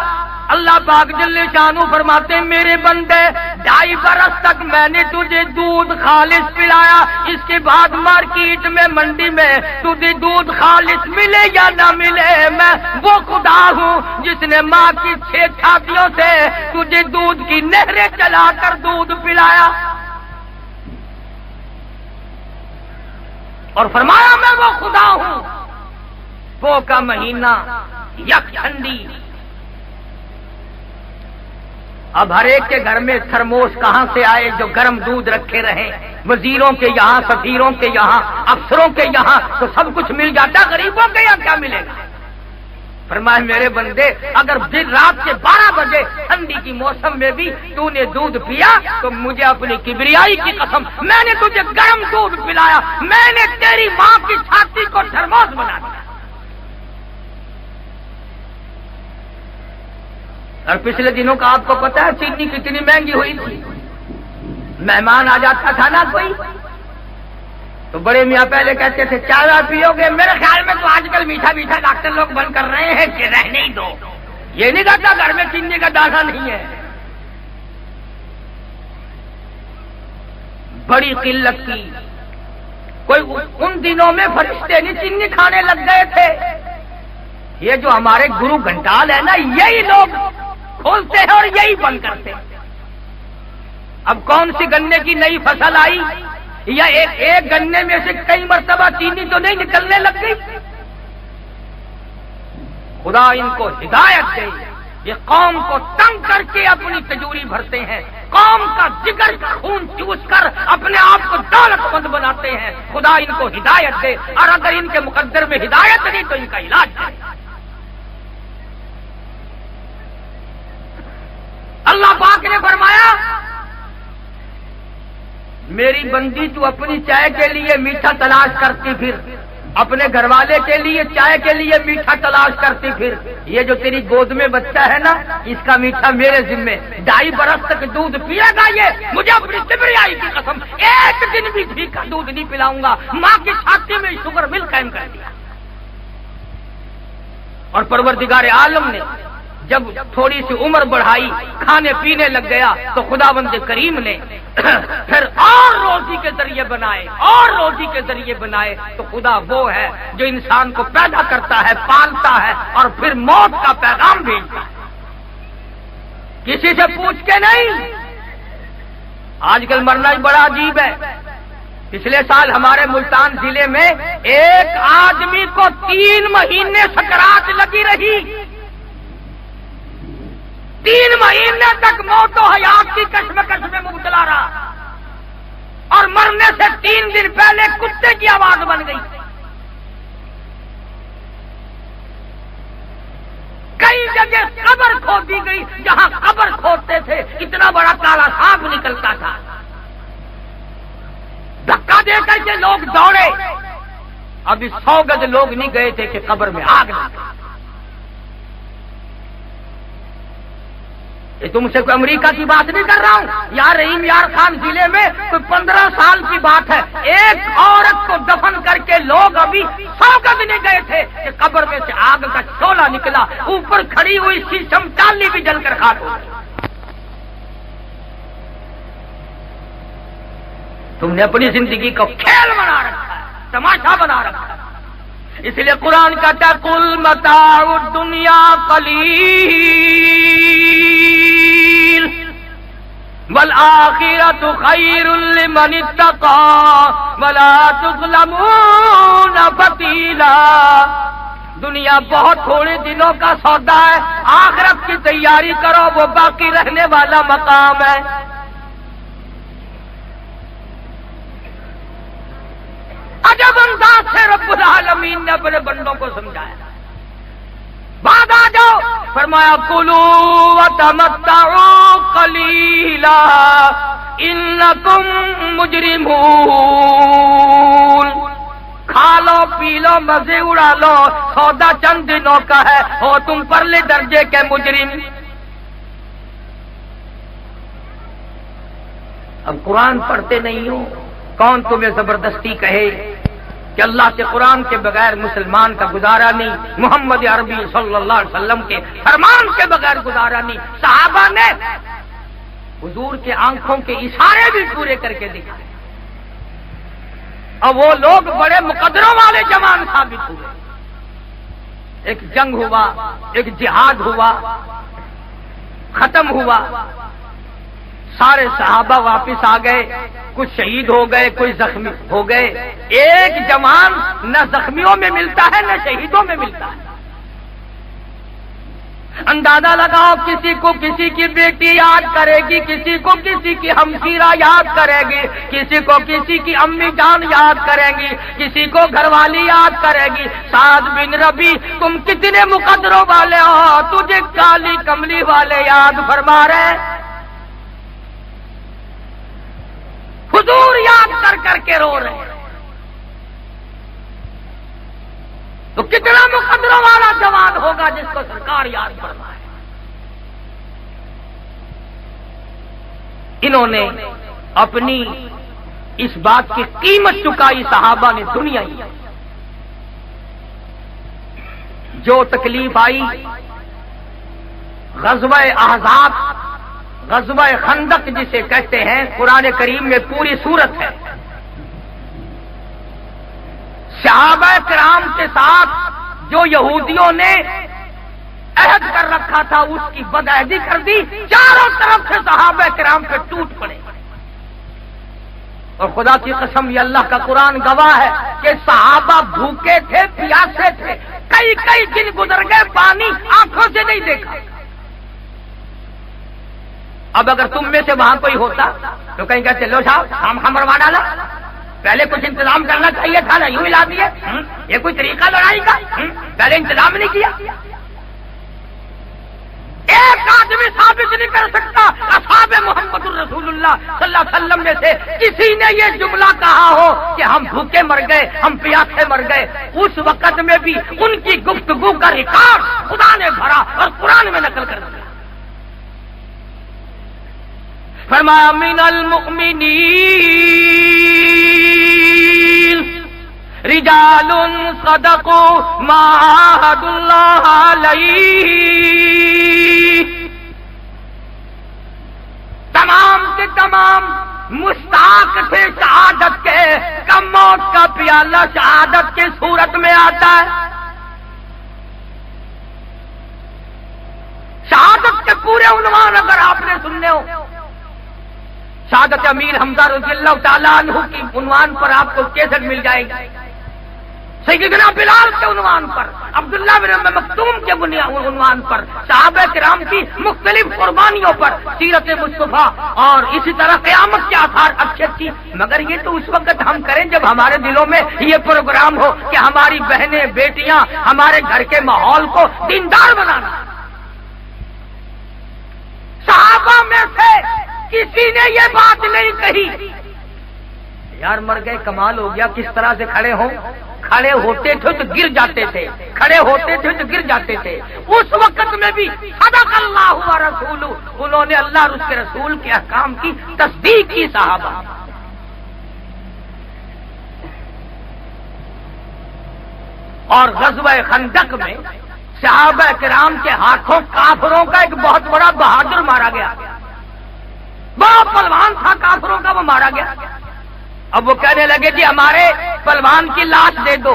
اللہ پاک جل شانہ فرماتے ہیں میرے بندے 2.5 برس تک میں نے تجھے دودھ خالص پلایا، اس کے بعد مارکیٹ میں منڈی میں تجھے دودھ خالص ملے یا نہ ملے، میں وہ خدا ہوں جس نے ماں کی 6 چھاتیوں سے تجھے دودھ کی نہریں چلا کر دودھ پلایا. اور فرمایا میں وہ خدا ہوں. پو کا مہینہ، یک ٹھنڈی. اب ہر ایک کے گھر میں تھرموس کہاں سے آئے جو گرم دودھ رکھے رہے؟ وزیروں کے یہاں، سفیروں کے یہاں، افسروں کے یہاں تو سب کچھ مل جاتا، غریبوں کے یہاں کیا ملے گا؟ فرمائے میرے بندے اگر دن رات کے 12 بجے ٹھنڈی کی موسم میں بھی تو نے دودھ پیا تو مجھے اپنی کبریائی کی قسم میں نے تجھے گرم دودھ پلایا، میں نے تیری ماں کی چھاتی کو تھرموس بنا دیا. اور پچھلے دنوں کا آپ کو پتا ہے چینی کتنی مہنگی ہوئی تھی. مہمان آ جاتا تھا نا کوئی تو بڑے میاں پہلے کہتے تھے چائے پیو گے؟ میرے خیال میں تو آج کل میٹھا میٹھا ڈاکٹر لوگ بند کر رہے ہیں کہ رہنے ہی دو. یہ نہیں کہتا گھر میں چینی کا دانہ نہیں ہے. بڑی قلت کی. کوئی ان دنوں میں فرشتے نہیں چینی کھانے لگ گئے تھے. یہ جو ہمارے گرو گھنٹال ہے نا یہی لوگ کھولتے ہیں اور یہی بند کرتے ہیں. اب کون سی گنے کی نئی فصل آئی یا ایک گنے میں سے کئی مرتبہ چینی تو نہیں نکلنے لگ گئی. خدا ان کو ہدایت دے. یہ قوم کو تنگ کر کے اپنی تجوری بھرتے ہیں، قوم کا جگر کا خون چوس کر اپنے آپ کو دولت مند بناتے ہیں. خدا ان کو ہدایت دے، اور اگر ان کے مقدر میں ہدایت نہیں تو ان کا علاج دے. اللہ پاک نے فرمایا میری بندی تو اپنی چائے کے لیے میٹھا تلاش کرتی پھر، اپنے گھر والے کے لیے چائے کے لیے میٹھا تلاش کرتی پھر. یہ جو تیری گود میں بچہ ہے نا اس کا میٹھا میرے ذمے. 2.5 برس تک دودھ پیے گا یہ، مجھے اپنی کبریائی کی قسم ایک دن بھی گھی کا دودھ نہیں پلاؤں گا. ماں کی چھاتی میں شوگر مل قائم کر دیا. اور پروردگار عالم نے جب تھوڑی سی عمر بڑھائی، کھانے پینے لگ گیا تو خداوند کریم نے پھر اور روزی کے ذریعے بنائے، اور روزی کے ذریعے بنائے. تو خدا وہ ہے جو انسان کو پیدا کرتا ہے، پالتا ہے اور پھر موت کا پیغام بھیجتا ہے، کسی سے پوچھ کے نہیں. آج کل مرنا ہی بڑا عجیب ہے. پچھلے سال ہمارے ملتان ضلع میں ایک آدمی کو 3 مہینے سکرات لگی رہی. 3 مہینے تک موت و حیات کی کشمکش میں مبتلا رہا، اور مرنے سے 3 دن پہلے کتے کی آواز بن گئی. کئی جگہ قبر کھودی گئی، جہاں قبر کھودتے تھے اتنا بڑا کالا سانپ نکلتا تھا. دھکا دے کر کے لوگ دوڑے. ابھی 100 گز لوگ نہیں گئے تھے کہ قبر میں آگ لگا. یہ تم سے کوئی امریکہ کی بات نہیں کر رہا ہوں، یار رحیم یار خان ضلع میں کوئی 15 سال کی بات ہے، ایک عورت کو دفن کر کے لوگ ابھی 100 گز نہیں گئے تھے کہ قبر میں سے آگ کا شعلہ نکلا، اوپر کھڑی ہوئی شیشم ٹالی بھی جل کر خاک ہو گئی۔ تم نے اپنی زندگی کو کھیل بنا رکھا ہے، تماشا بنا رکھا ہے۔ اس لیے قرآن کہتا ہے قل متاع الدنیا قلیل والآخرۃ خیر لمن اتقى ولا تظلمون فتیلا۔ دنیا بہت تھوڑے دنوں کا سودا ہے، آخرت کی تیاری کرو، وہ باقی رہنے والا مقام ہے۔ عجب انداز سے رب العالمین نے اپنے بندوں کو سمجھایا۔ بعد آ جاؤ، فرمایا کلوا وتمتعوا قلیلا انکم مجرمون۔ کھا لو پی لو مزے اڑا لو، سودا چند دنوں کا ہے، ہو تم پرلے درجے کے مجرم۔ اب قرآن پڑھتے نہیں ہو، کون تمہیں زبردستی کہے کہ اللہ کے قرآن کے بغیر مسلمان کا گزارا نہیں، محمد عربی صلی اللہ علیہ وسلم کے فرمان کے بغیر گزارا نہیں۔ صحابہ نے حضور کے آنکھوں کے اشارے بھی پورے کر کے دکھائے، اور وہ لوگ بڑے مقدروں والے جوان ثابت ہوئے۔ ایک جنگ ہوا، ایک جہاد ہوا، ختم ہوا، سارے صحابہ واپس آ گئے، کچھ شہید ہو گئے، کوئی زخمی ہو گئے۔ ایک جوان نہ زخمیوں میں ملتا ہے نہ شہیدوں میں ملتا ہے۔ اندازہ لگاؤ، کسی کو کسی کی بیٹی یاد کرے گی، کسی کو کسی کی ہمشیرہ یاد کرے گی، کسی کو کسی کی امی جان یاد کریں گی، کسی کو گھر والی یاد کرے گی۔ سعد بن ربی تم کتنے مقدروں والے ہو، تجھے کالی کملی والے یاد فرما رہے، حضور یاد کر کر کے رو رہے ہیں۔ تو کتنا مقدروں والا جوان ہوگا جس کو سرکار یاد فرمائے۔ انہوں نے اپنی اس بات کی قیمت چکائی، صحابہ نے دنیا ہی۔ جو تکلیف آئی، غزوہ احزاب، غزوہ خندق جسے کہتے ہیں، قرآن کریم میں پوری سورت ہے۔ صحابہ کرام کے ساتھ جو یہودیوں نے عہد کر رکھا تھا اس کی بدعہدی کر دی، چاروں طرف سے صحابہ کرام پہ ٹوٹ پڑے۔ اور خدا کی قسم یہ اللہ کا قرآن گواہ ہے کہ صحابہ بھوکے تھے، پیاسے تھے، کئی کئی دن گزر گئے، پانی آنکھوں سے نہیں دیکھا۔ اب اگر تم میں سے وہاں کوئی ہوتا تو کہیں گے چلو صاحب ہم مروا ڈالا، پہلے کچھ انتظام کرنا چاہیے تھا نا، یوں ہی لا دیے، یہ کوئی طریقہ لڑائی کا؟ پہلے انتظام نہیں کیا۔ ایک آدمی ثابت نہیں کر سکتا اصحاب محمد الرسول اللہ صلی اللہ علیہ وسلم میں سے کسی نے یہ جملہ کہا ہو کہ ہم بھوکے مر گئے، ہم پیاسے مر گئے۔ اس وقت میں بھی ان کی گفتگو کا ریکارڈ خدا نے بھرا اور قرآن میں نقل کر دیا۔ فرمایا من المؤمنین رجال صدقوا ما عاهدوا اللہ علیہ، تمام کے تمام مشتاق تھے شہادت کے، کم موت کا پیالہ شہادت کی صورت میں آتا ہے۔ شہادت کے پورے عنوان اگر آپ نے سننے ہو، شہادت امیر حمزہ رضی اللہ تعالیٰ عنہ کی عنوان پر آپ کو کیسٹ مل جائے گی، سیدنا بلال کے عنوان پر، عبداللہ بن مکتوم کے عنوان پر، صحابہ کرام کی مختلف قربانیوں پر، سیرت مصطفیٰ، اور اسی طرح قیامت کے آثار اچھی اچھی۔ مگر یہ تو اس وقت ہم کریں جب ہمارے دلوں میں یہ پروگرام ہو کہ ہماری بہنیں بیٹیاں ہمارے گھر کے ماحول کو دیندار بنانا۔ صحابہ میں سے کسی نے یہ بات نہیں کہی یار مر گئے کمال ہو گیا، کس طرح سے کھڑے ہوں، کھڑے ہوتے تھے تو گر جاتے تھے، کھڑے ہوتے تھے تو گر جاتے تھے۔ اس وقت میں بھی صدق اللہ و رسول، انہوں نے اللہ اور اس کے رسول کے احکام کی تصدیق کی صحابہ۔ اور غزوہ خندق میں صحابہ کرام کے ہاتھوں کافروں کا ایک بہت بڑا بہادر مارا گیا، بڑا پہلوان تھا کافروں کا، وہ مارا گیا۔ اب وہ کہنے لگے جی ہمارے پہلوان کی لاش دے دو،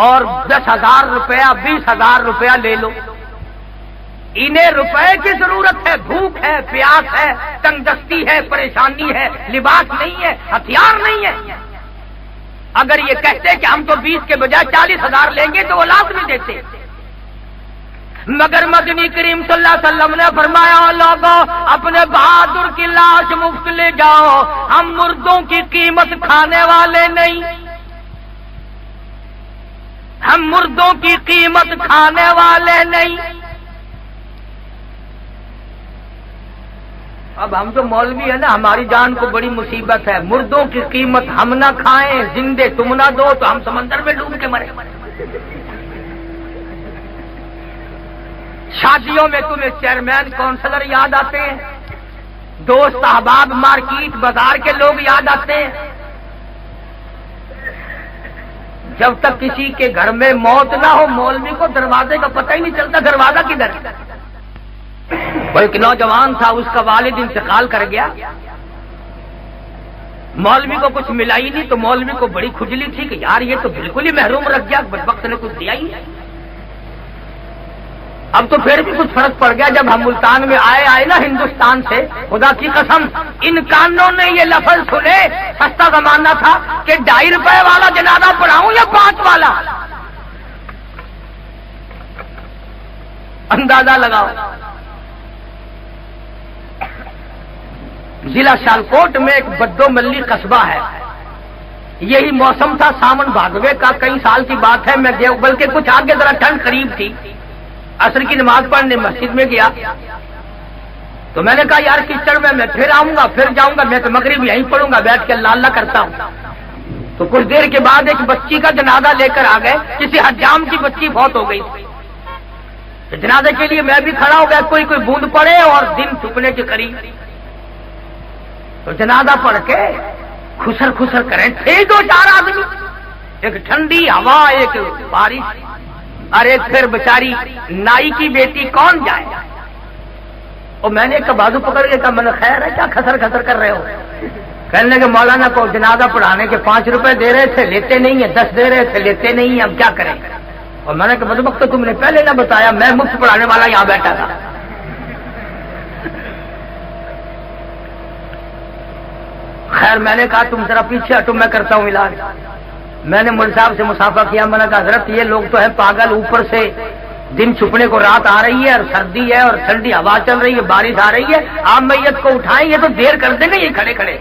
اور 10,000 روپیہ 20,000 روپیہ لے لو۔ انہیں روپے کی ضرورت ہے، بھوک ہے، پیاس ہے، تنگ دستی ہے، پریشانی ہے، لباس نہیں ہے، ہتھیار نہیں ہے۔ اگر یہ کہتے کہ ہم تو 20 کے بجائے 40,000 لیں گے تو وہ لازمی دیتے، مگر مدنی کریم صلی اللہ علیہ وسلم نے فرمایا لوگوں اپنے بہادر کی لاش مفت لے جاؤ، ہم مردوں کی قیمت کھانے والے نہیں، ہم مردوں کی قیمت کھانے والے نہیں۔ اب ہم جو مولوی ہیں نا، ہماری جان کو بڑی مصیبت ہے، مردوں کی قیمت ہم نہ کھائیں، زندے تم نہ دو تو ہم سمندر میں ڈوب کے مرے۔ شادیوں میں تمہیں چیئرمین کونسلر یاد آتے ہیں، دوست احباب مارکیٹ بازار کے لوگ یاد آتے ہیں۔ جب تک کسی کے گھر میں موت نہ ہو مولوی کو دروازے کا پتہ ہی نہیں چلتا دروازہ کدھر۔ بلکہ نوجوان تھا، اس کا والد انتقال کر گیا، مولوی کو کچھ ملا ہی نہیں، تو مولوی کو بڑی کھجلی تھی کہ یار یہ تو بالکل ہی محروم رکھ گیا، وقت نے کچھ دیا ہی نہیں۔ اب تو پھر بھی کچھ فرق پڑ گیا، جب ہم ملتان میں آئے نا ہندوستان سے، خدا کی قسم ان کانوں نے یہ لفظ سنے، سستا زمانہ تھا کہ 2.5 روپے والا جنازہ پڑھاؤں یا 5 والا، اندازہ لگاؤ۔ ضلع سیالکوٹ میں ایک بدو ملی قصبہ ہے، یہی موسم تھا ساون بھادوے کا، کئی سال کی بات ہے، میں گیا، بلکہ کچھ آگے ذرا ٹھنڈ قریب تھی، عصر کی نماز پڑھنے مسجد میں گیا، تو میں نے کہا یار کیچڑ میں پھر آؤں گا، پھر جاؤں گا، میں تو مغرب یہیں پڑھوں گا، بیٹھ کے اللہ اللہ کرتا ہوں۔ تو کچھ دیر کے بعد ایک بچی کا جنازہ لے کر آ گئے، کسی حجام کی بچی فوت ہو گئی، تو جنازے کے لیے میں بھی کھڑا ہو گیا، کوئی بوند پڑے اور دن چھپنے کے قریب، تو جنازہ پڑھ کے خسر خسر کریں تھے 2-4 آدمی، ایک ٹھنڈی ہوا، ایک بارش، اور ایک پھر بیچاری نائی کی بیٹی کون جائے۔ اور میں نے ایک بازو پکڑ کے کہا میں نے خیر ہے کیا خسر خسر کر رہے ہو؟ کہنے لگے مولانا کو جنازہ پڑھانے کے 5 روپے دے رہے تھے لیتے نہیں ہیں، 10 دے رہے تھے لیتے نہیں ہیں، اب کیا کریں؟ اور میں نے کہا بدبخت تو تم نے پہلے نہ بتایا، میں مفت پڑھانے والا یہاں بیٹھا تھا۔ خیر میں نے کہا تم ذرا پیچھے ہٹو، میں کرتا ہوں علاج۔ میں نے مول صاحب سے مسافہ کیا، میں نے کہا حضرت یہ لوگ تو ہے پاگل، اوپر سے دن چھپنے کو رات آ رہی ہے اور سردی ہے اور ٹھنڈی ہوا چل رہی ہے، بارش آ رہی ہے، آپ میت کو اٹھائیں، یہ تو دیر کر دیں گے یہ کھڑے کھڑے۔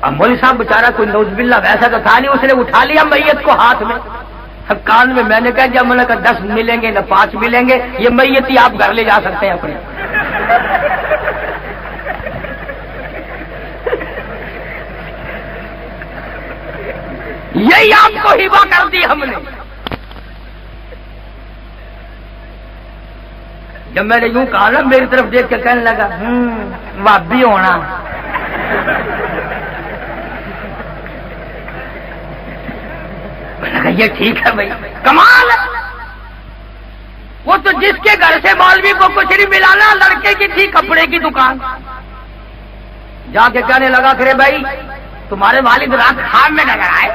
اب مول صاحب بیچارہ کوئی نوز باللہ ویسا تو تھا نہیں، اس نے اٹھا لیا میت کو ہاتھ میں، اب کان میں نے کہا جب میں نے کہا 10 ملیں گے نہ 5 ملیں گے، یہ میت ہی آپ گھر لے جا سکتے ہیں اپنے۔ یہی آپ کو ہبہ کر دی ہم نے۔ جب میں نے یوں کہا نا میری طرف دیکھ کے کہنے لگا وابی ہونا۔ میں نے کہا یہ ٹھیک ہے بھائی، کمال ہے۔ وہ تو جس کے گھر سے مولوی کو کچھ نہیں ملانا، لڑکے کی تھی کپڑے کی دکان، جا کے کہنے لگا کہ بھائی تمہارے والد رات خواب میں نظر آئے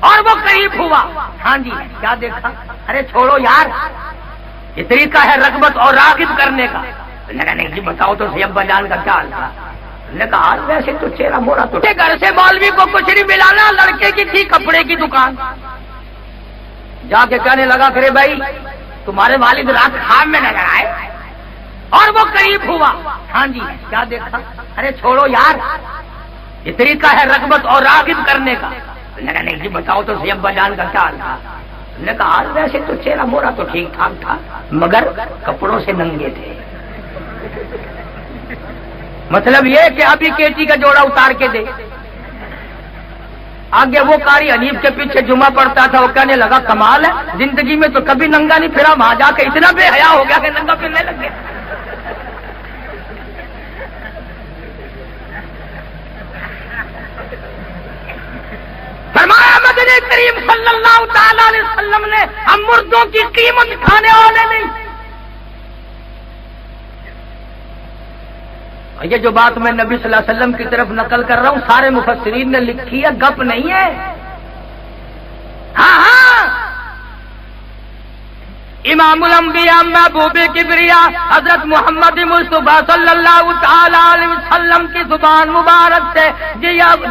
اور وہ قریب ہوا۔ ہاں جی کیا دیکھا؟ ارے چھوڑو یار، یہ طریقہ ہے رغبت اور راغب کرنے کا۔ میں نے کہا نہیں جی بتاؤ تو صحیح ابا جان کا کیا حال تھا؟ میں نے کہا ویسے تو چہرہ مورا تو گھر سے مولوی کو کچھ نہیں ملانا، لڑکے کی تھی کپڑے کی دکان، جا کے کہنے لگا کہ بھائی تمہارے والد رات خواب میں نظر آئے اور وہ قریب ہوا۔ ہاں جی کیا دیکھا؟ ارے چھوڑو یار، یہ طریقہ ہے رغبت اور راغب کرنے کا۔ میں نے کہا نہیں جی بتاؤ تو صحیح ابا جان کا کیا حال تھا؟ میں نے کہا ویسے تو چہرہ مورا تو ٹھیک ٹھاک تھا مگر کپڑوں سے ننگے تھے۔ مطلب یہ کہ ابھی کیچی کا جوڑا اتار کے دے. آگے وہ قاری حنیف کے پیچھے جمعہ پڑتا تھا، وہ کہنے لگا کمال ہے، زندگی میں تو کبھی ننگا نہیں پھرا، وہاں جا کے اتنا بے حیا ہو گیا کہ ننگا پھرنے لگ گیا. فرمایا مدنی کریم صلی اللہ تعالی علیہ وسلم نے ہم مردوں کی قیمت کھانے والے نہیں. یہ جو بات میں نبی صلی اللہ علیہ وسلم کی طرف نقل کر رہا ہوں سارے مفسرین نے لکھی ہے، گپ نہیں ہے. ہاں امام الانبیاء محبوب کبریا حضرت محمد مصطفیٰ صلی اللہ تعالی علیہ وسلم کی زبان مبارک سے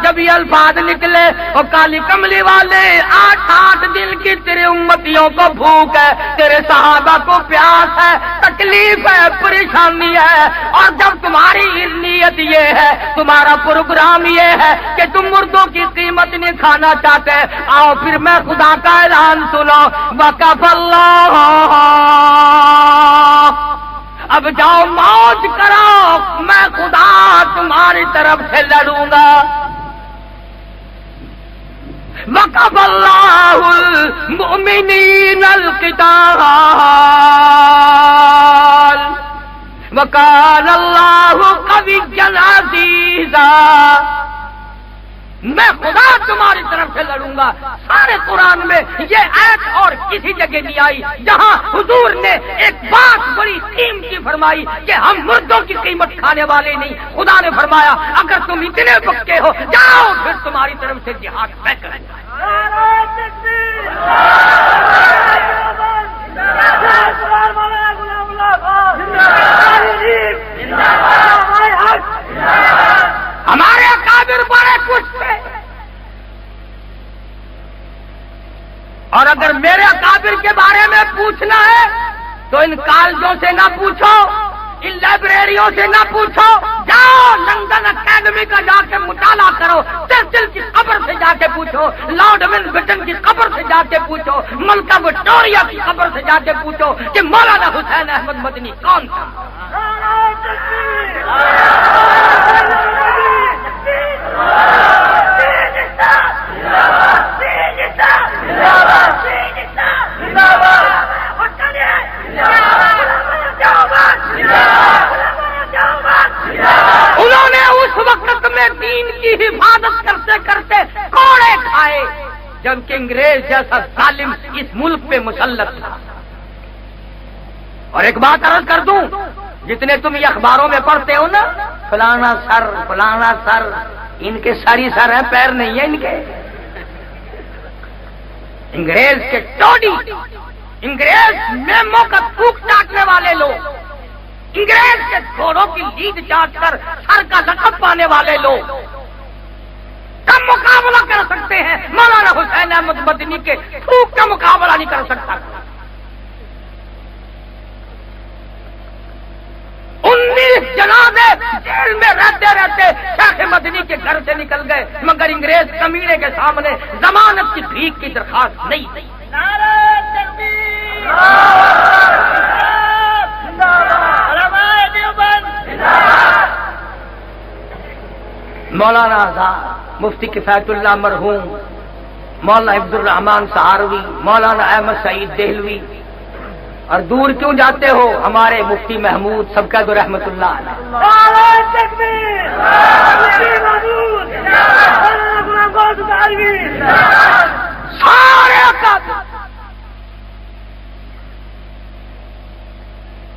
جب یہ الفاظ نکلے، اور کالی کملی والے 8 دن کی تیرے امتیوں کو بھوک ہے، تیرے صحابہ کو پیاس ہے، تکلیف ہے، پریشانی ہے، اور جب تمہاری نیت یہ ہے، تمہارا پروگرام یہ ہے کہ تم مردوں کی قیمت نہیں کھانا چاہتے، آؤ پھر میں خدا کا اعلان سنو، وقف اللہ، اب جاؤ موج کرو، میں خدا تمہاری طرف سے لڑوں گا. وقف اللہ المؤمنین القتال وکان اللہ قویا عزیزا. میں خدا تمہاری طرف سے لڑوں گا. سارے قرآن میں یہ آیت اور کسی جگہ نہیں آئی جہاں حضور نے ایک بات بڑی قیمتی فرمائی کہ ہم مردوں کی قیمت کھانے والے نہیں. خدا نے فرمایا اگر تم اتنے پکے ہو جاؤ پھر تمہاری طرف سے جہاد میں کروں گا. ہمارے اکابر بڑے کچھ تھے، اور اگر میرے اکابر کے بارے میں پوچھنا ہے تو ان کالجوں سے نہ پوچھو، ان لائبریریوں سے نہ پوچھو، جاؤ لندن اکیڈمی کا جا کے مطالعہ کرو، چرچل کی قبر سے جا کے پوچھو، لارڈ ماؤنٹ بیٹن کی قبر سے جا کے پوچھو، ملکہ وکٹوریہ کی قبر سے جا کے پوچھو کہ مولانا حسین احمد مدنی کون تھا. انہوں نے اس وقت میں دین کی حفاظت کرتے کرتے کوڑے کھائے جبکہ انگریز جیسا ظالم اس ملک پہ مسلط تھا. اور ایک بات عرض کر دوں، جتنے تم یہ اخباروں میں پڑھتے ہو نا فلانا سر، ان کے ساری سر ہیں، پیر نہیں ہے ان کے. انگریز کے ٹوڈی، انگریز میموں کا تھوک چاٹنے والے لوگ، انگریز کے گھوڑوں کی لیڈ چاٹ کر سر کا لقب پانے والے لوگ کم مقابلہ کر سکتے ہیں. مولانا حسین احمد مدنی کے تھوک کا مقابلہ نہیں کر سکتا. 19 جنازے جیل میں رہتے رہتے شیخ مدنی کے گھر سے نکل گئے، مگر انگریز کمینے کے سامنے ضمانت کی بھیک کی درخواست نہیں دی. مولانا آزاد، مفتی کفایت اللہ مرحوم، مولانا عبد الرحمان سہاروی، مولانا احمد سعید دہلوی، اور دور کیوں جاتے ہو ہمارے مفتی محمود سب کا دو رحمت اللہ علیہ. سارے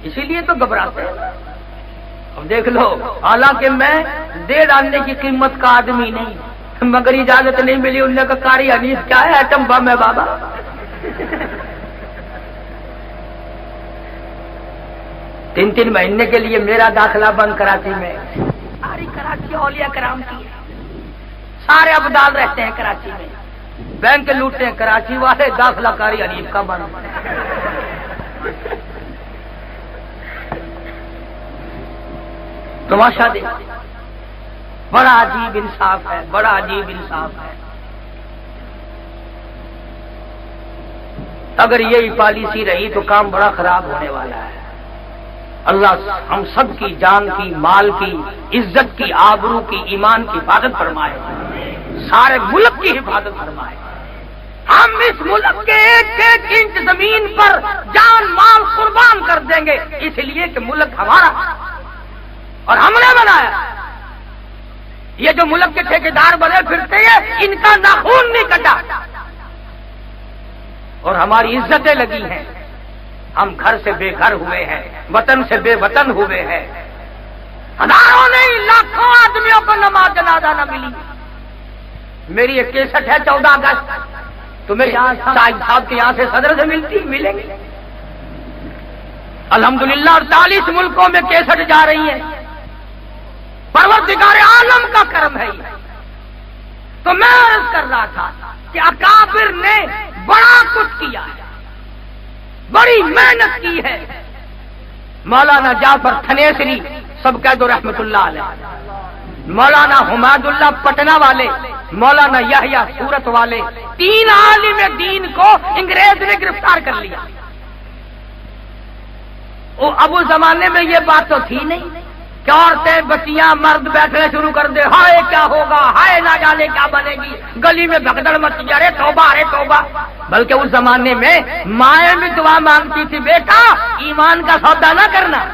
اسی لیے تو گھبراتے ہیں. اب دیکھ لو، حالانکہ میں دے ڈالنے کی قیمت کا آدمی نہیں، مگر اجازت نہیں ملی. انہوں نے کہا قاری حنیف کیا ہے، ایٹم بم ہے بابا. 3 مہینے کے لیے میرا داخلہ بند کراچی میں. ساری کراچی اولیاء کرام کی، سارے ابدال رہتے ہیں کراچی میں، بینک لوٹتے ہیں کراچی والے، داخلہ قاری حنیف کا بند. تماشا دے، بڑا عجیب انصاف ہے، بڑا عجیب انصاف ہے. اگر یہی پالیسی رہی تو کام بڑا خراب ہونے والا ہے. اللہ ہم سب کی جان کی، مال کی، عزت کی، آبرو کی، ایمان کی حفاظت فرمائے، سارے ملک کی حفاظت فرمائے۔ ہم اس ملک کے ایک ایک انچ زمین پر جان مال قربان کر دیں گے، اس لیے کہ ملک ہمارا اور ہم نے بنایا۔ یہ جو ملک کے ٹھیکیدار بنے پھرتے ہیں، ان کا ناخون نہیں کٹا اور ہماری عزتیں لگی ہیں۔ ہم گھر سے بے گھر ہوئے ہیں، وطن سے بے وطن ہوئے ہیں، ہزاروں نہیں لاکھوں آدمیوں کو نماز جنازہ نہ ملی۔ میری ایک کیسٹ ہے 14 اگست، تمہیں یہاں صاحب کے یہاں سے صدر سے ملیں گے الحمدللہ، 48 ملکوں میں کیسٹ جا رہی ہیں۔ پروردگار عالم کا کرم ہے یہ۔ تو میں عرض کر رہا تھا کہ اکابر نے بڑا کچھ کیا ہے، بڑی محنت کی ہے۔ مولانا جعفر تھنیسری سب کہہ دو رحمت اللہ علیہ، مولانا حماد اللہ پٹنہ والے، مولانا یحییٰ سورت والے، 3 عالم دین کو انگریز نے گرفتار کر لیا۔ اب اس زمانے میں یہ بات تو تھی نہیں کہ عورتیں بچیاں مرد بیٹھنے شروع کر دے، ہائے کیا ہوگا، ہائے نہ جانے کیا بنے گی، گلی میں بھگدڑ مچ جائے، ارے توبہ ارے توبہ۔ بلکہ اس زمانے میں مائیں بھی دعا مانگتی تھی، بیٹا ایمان کا سودا نہ کرنا۔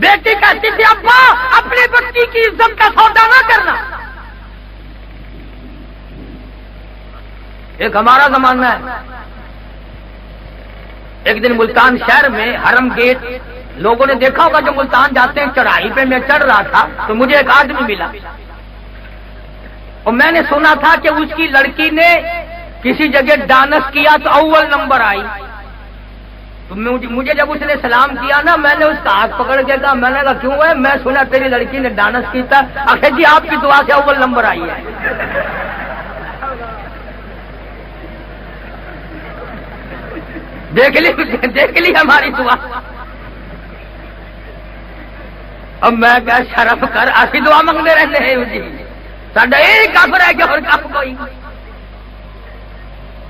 بیٹی کہتی تھی، ابا اپنی بچی کی عزت کا سودا نہ کرنا۔ ایک ہمارا زمانہ ہے۔ ایک دن ملتان شہر میں حرم گیٹ، لوگوں نے دیکھا ہوگا جو ملتان جاتے ہیں، چڑھائی پہ میں چڑھ رہا تھا تو مجھے ایک آدمی ملا اور میں نے سنا تھا کہ اس کی لڑکی نے کسی جگہ ڈانس کیا تو اول نمبر آئی۔ تو مجھے جب اس نے سلام کیا نا، میں نے اس کا ہاتھ پکڑ کے کہا، میں نے کہا کیوں ہے؟ میں سنا تیری لڑکی نے ڈانس کی تھا۔ اکھے جی آپ کی دعا سے اول نمبر آئی ہے۔ دیکھ لی ہماری دعا۔ اب میں کیا شرف کر اسی دعا منگتے رہتے ہیں جی، ساڈا یہی کافر ہے کہ اور کف کوئی۔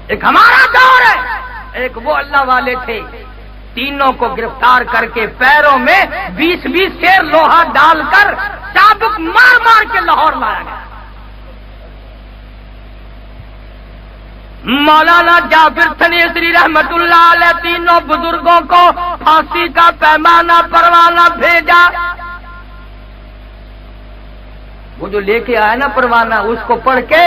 ایک ہمارا دور ہے، ایک وہ اللہ والے تھے، تینوں کو گرفتار کر کے پیروں میں 20 سیر لوہا ڈال کر چابک مار مار کے لاہور لایا گیا۔ مولانا جعفر تھنیسری رحمت اللہ علیہ تینوں بزرگوں کو پھانسی کا پیمانہ پروانہ بھیجا۔ وہ جو لے کے آیا نا پروانہ، اس کو پڑھ کے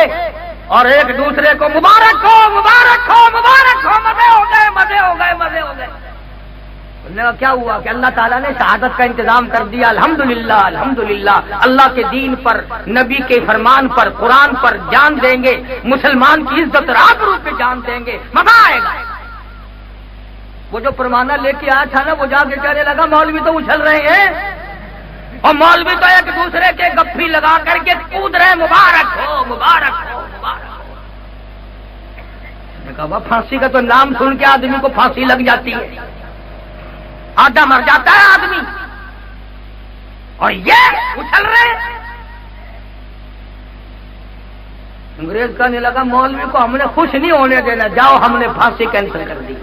اور ایک دوسرے کو مبارک ہو مبارک ہو مبارک ہو، مزے ہو گئے مزے ہو گئے مزے ہو گئے۔ انہوں نے کہا کیا ہوا کہ اللہ تعالیٰ نے شہادت کا انتظام کر دیا، الحمدللہ الحمدللہ، اللہ کے دین پر، نبی کے فرمان پر، قرآن پر جان دیں گے، مسلمان کی عزت اور آبرو پہ جان دیں گے، مزہ آئے گا۔ وہ جو پروانہ لے کے آیا تھا نا، وہ جا کے کہنے لگا مولوی تو اچھل رہے ہیں اور مولوی تو ایک دوسرے کے گپھی لگا کر کے کود رہے، مبارک ہو مبارک ہو مبارک ہو۔ میں نے کہا پھانسی کا تو نام سن کے آدمی کو پھانسی لگ جاتی ہے، آدھا مر جاتا ہے آدمی، اور یہ اچھل رہے۔ انگریز کہنے لگا مولوی کو ہم نے خوش نہیں ہونے دینا، جاؤ ہم نے پھانسی کینسل کر دی۔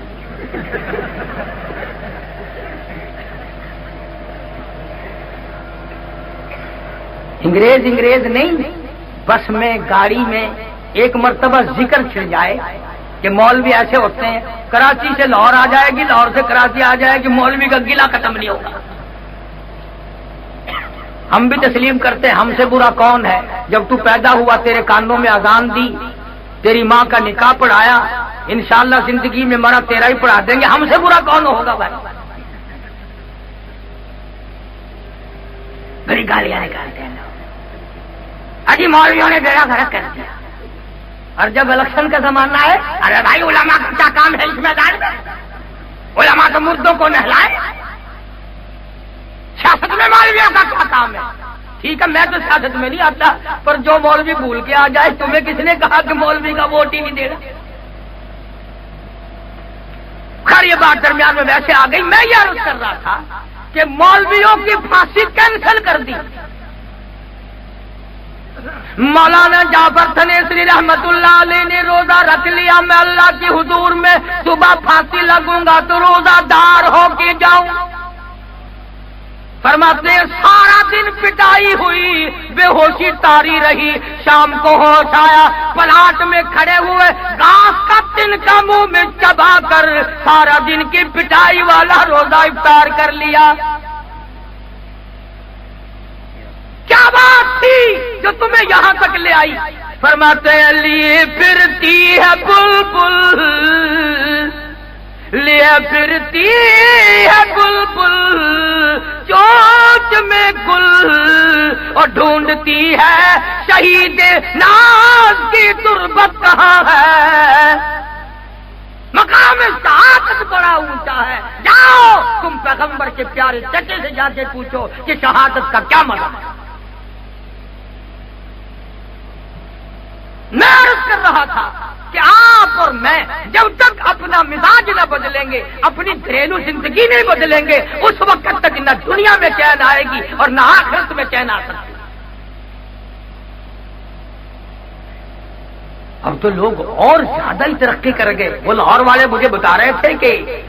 انگریز نہیں، بس میں گاڑی میں ایک مرتبہ ذکر چھڑ جائے کہ مولوی ایسے ہوتے ہیں، کراچی سے لاہور آ جائے گی، لاہور سے کراچی آ جائے گی، مولوی کا گلہ ختم نہیں ہوگا۔ ہم بھی تسلیم کرتے ہیں، ہم سے برا کون ہے؟ جب تو پیدا ہوا تیرے کانوں میں اذان دی، تیری ماں کا نکاح پڑھایا، انشاءاللہ زندگی میں مرا تیرا ہی پڑھا دیں گے، ہم سے برا کون ہوگا بھائی؟ بڑی گالیاں نکالتے ہیں اجی مولویوں نے بیڑا غرق کر دیا۔ اور جب الیکشن کا زمانہ ہے، ارے بھائی علماء کا کیا کام ہے اس میدان میں؟ علماء تو مردوں کو نہلائے، سیاست میں مولویوں کا کیا کام ہے؟ ٹھیک ہے میں تو سیاست میں نہیں آتا، پر جو مولوی بھول کے آ جائے، تمہیں کس نے کہا کہ مولوی کا ووٹ ہی نہیں دینا؟ خیر یہ بات درمیان میں ویسے آ گئی، میں یہ عرض کر رہا تھا کہ مولویوں کی پھانسی کینسل کر دی۔ مولانا جعفر تھنیسری رحمت اللہ علیہ نے روزہ رکھ لیا، میں اللہ کے حضور میں صبح پھانسی لگوں گا تو روزہ دار ہو کے جاؤں۔ فرماتے ہیں سارا دن پٹائی ہوئی، بے ہوشی تاری رہی، شام کو ہوش آیا، پلاٹ میں کھڑے ہوئے گھاس کا تنکا منہ میں چبا کر سارا دن کی پٹائی والا روزہ افطار کر لیا۔ کیا بات تھی جو تمہیں یہاں تک لے آئی؟ فرماتے ہیں لیے پھرتی ہے بلبل، لیے پھرتی ہے بلبل چوچ میں گل، اور ڈھونڈتی ہے شہید ناز کی تربت کہاں ہے۔ مقام شہادت بڑا اونچا ہے، جاؤ تم پیغمبر کے پیارے چچے سے جا کے پوچھو کہ شہادت کا کیا مزہ ہے۔ میں عرض کر رہا تھا کہ آپ اور میں جب تک اپنا مزاج نہ بدلیں گے، اپنی گھریلو زندگی نہیں بدلیں گے، اس وقت تک نہ دنیا میں چین آئے گی اور نہ آخرت میں چین آ سکتی۔ اب تو لوگ اور زیادہ ہی ترقی کر گئے۔ وہ لاہور والے مجھے بتا رہے تھے کہ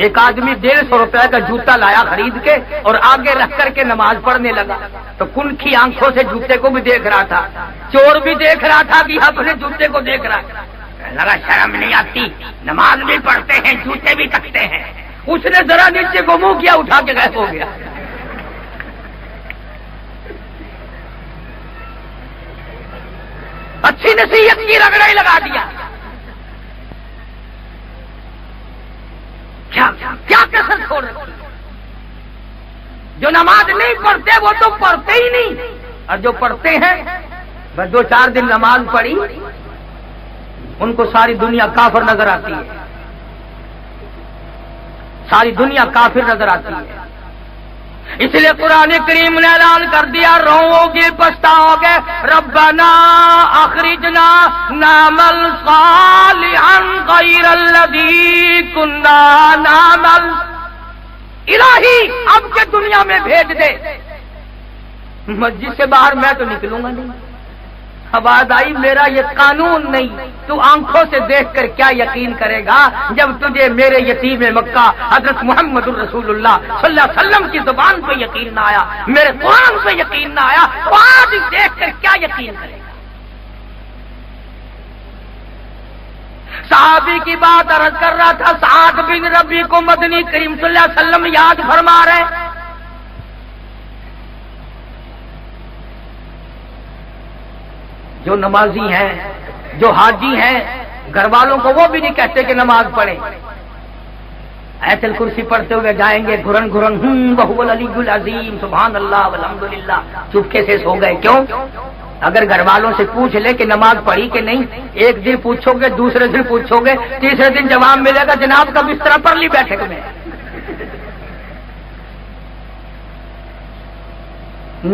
ایک آدمی 150 روپے کا جوتا لایا خرید کے اور آگے رکھ کر کے نماز پڑھنے لگا، تو کنکھی آنکھوں سے جوتے کو بھی دیکھ رہا تھا، چور بھی دیکھ رہا تھا کہ اپنے جوتے کو دیکھ رہا تھا۔ لگا شرم نہیں آتی، نماز بھی پڑھتے ہیں جوتے بھی تکتے ہیں۔ اس نے ذرا نیچے کو منہ کیا، اٹھا کے غائب ہو گیا۔ اچھی نصیحت کی رگڑا ہی لگا دیا۔ کیا کسر چھوڑ رکھی؟ جو نماز نہیں پڑھتے وہ تو پڑھتے ہی نہیں، اور جو پڑھتے ہیں بس 2-4 دن نماز پڑھی ان کو ساری دنیا کافر نظر آتی ہے، ساری دنیا کافر نظر آتی ہے۔ اس لیے قرآن کریم نے اعلان کر دیا رو گے پچھتاؤ گے، ربنا اخرجنا نعمل صالحا غیر الذی کنا نعمل، الہی اب کے دنیا میں بھیج دے۔ مسجد سے باہر میں تو نکلوں گا نہیں۔ آواز آئی میرا یہ قانون نہیں، تو آنکھوں سے دیکھ کر کیا یقین کرے گا جب تجھے میرے یتیم مکہ حضرت محمد الرسول اللہ صلی اللہ علیہ وسلم کی زبان پہ یقین نہ آیا، میرے قرآن پہ یقین نہ آیا، تو آج دیکھ کر کیا یقین کرے گا۔ صحابی کی بات عرض کر رہا تھا، سعد بن ربیع کو مدنی کریم صلی اللہ علیہ وسلم یاد فرما رہے۔ جو نمازی ہیں، جو حاجی ہیں، گھر والوں کو وہ بھی نہیں کہتے کہ نماز پڑھیں، آیت الکرسی پڑھتے ہوئے جائیں گے گھرن گھرن وہو العلی العظیم سبحان اللہ والحمدللہ، چپکے سے سو گئے۔ کیوں؟ اگر گھر والوں سے پوچھ لے کہ نماز پڑھی کہ نہیں، ایک دن پوچھو گے، دوسرے دن پوچھو گے، تیسرے دن جواب ملے گا جناب کا بستر پر لی بیٹھے میں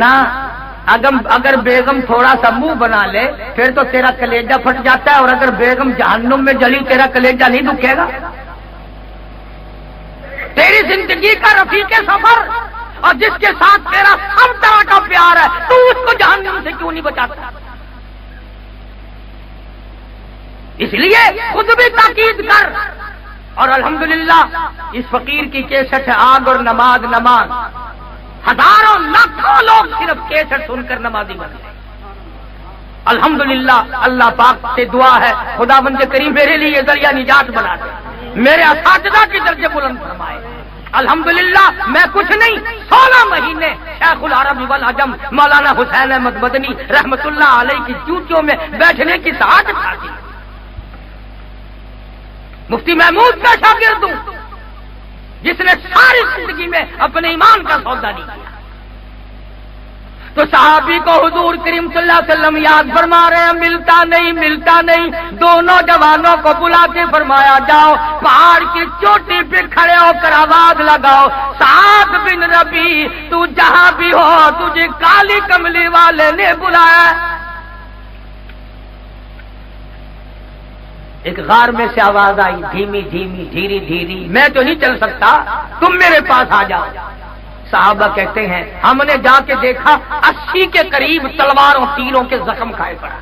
نہ۔ اگر بیگم تھوڑا سا منہ بنا لے پھر تو تیرا کلیجہ پھٹ جاتا ہے، اور اگر بیگم جہنم میں جلی تیرا کلیجہ نہیں دکھے گا۔ تیری زندگی کا رفیق سفر اور جس کے ساتھ تیرا سب طرح کا پیار ہے، تو اس کو جہنم سے کیوں نہیں بچاتا؟ اس لیے خود بھی تاکید کر۔ اور الحمدللہ اس فقیر کی کیسٹ ہے آگ اور نماز نماز، ہزاروں لاکھوں لوگ صرف کیسٹ سن کر نمازی بن گئے۔ الحمدللہ اللہ پاک سے دعا ہے خداوند کریم میرے لیے ذریعہ نجات بنا دے، میرے اساتذہ کے درجے بلند فرمائے۔ الحمدللہ میں کچھ نہیں، 16 مہینے شیخ العرب والعجم مولانا حسین احمد مدنی رحمت اللہ علیہ کی چوٹیوں میں بیٹھنے کی سعادت حاصل، مفتی محمود کا شاگرد ہوں جس نے ساری زندگی میں اپنے ایمان کا سودا نہیں کیا۔ تو صحابی کو حضور کریم صلی اللہ علیہ وسلم یاد فرما رہے ہیں، ملتا نہیں ملتا نہیں، دونوں جوانوں کو بلا کے فرمایا جاؤ پہاڑ کی چوٹی پہ کھڑے ہو کر آواز لگاؤ، سعد بن ربیع تو جہاں بھی ہو تجھے کالی کملی والے نے بلایا۔ ایک غار میں سے آواز آئی، دھیمی دھیمی دھیری دھیری، میں تو نہیں چل سکتا، تم میرے پاس آ جاؤ۔ صحابہ کہتے ہیں ہم نے جا کے دیکھا 80 کے قریب تلواروں تیروں کے زخم کھائے پڑا.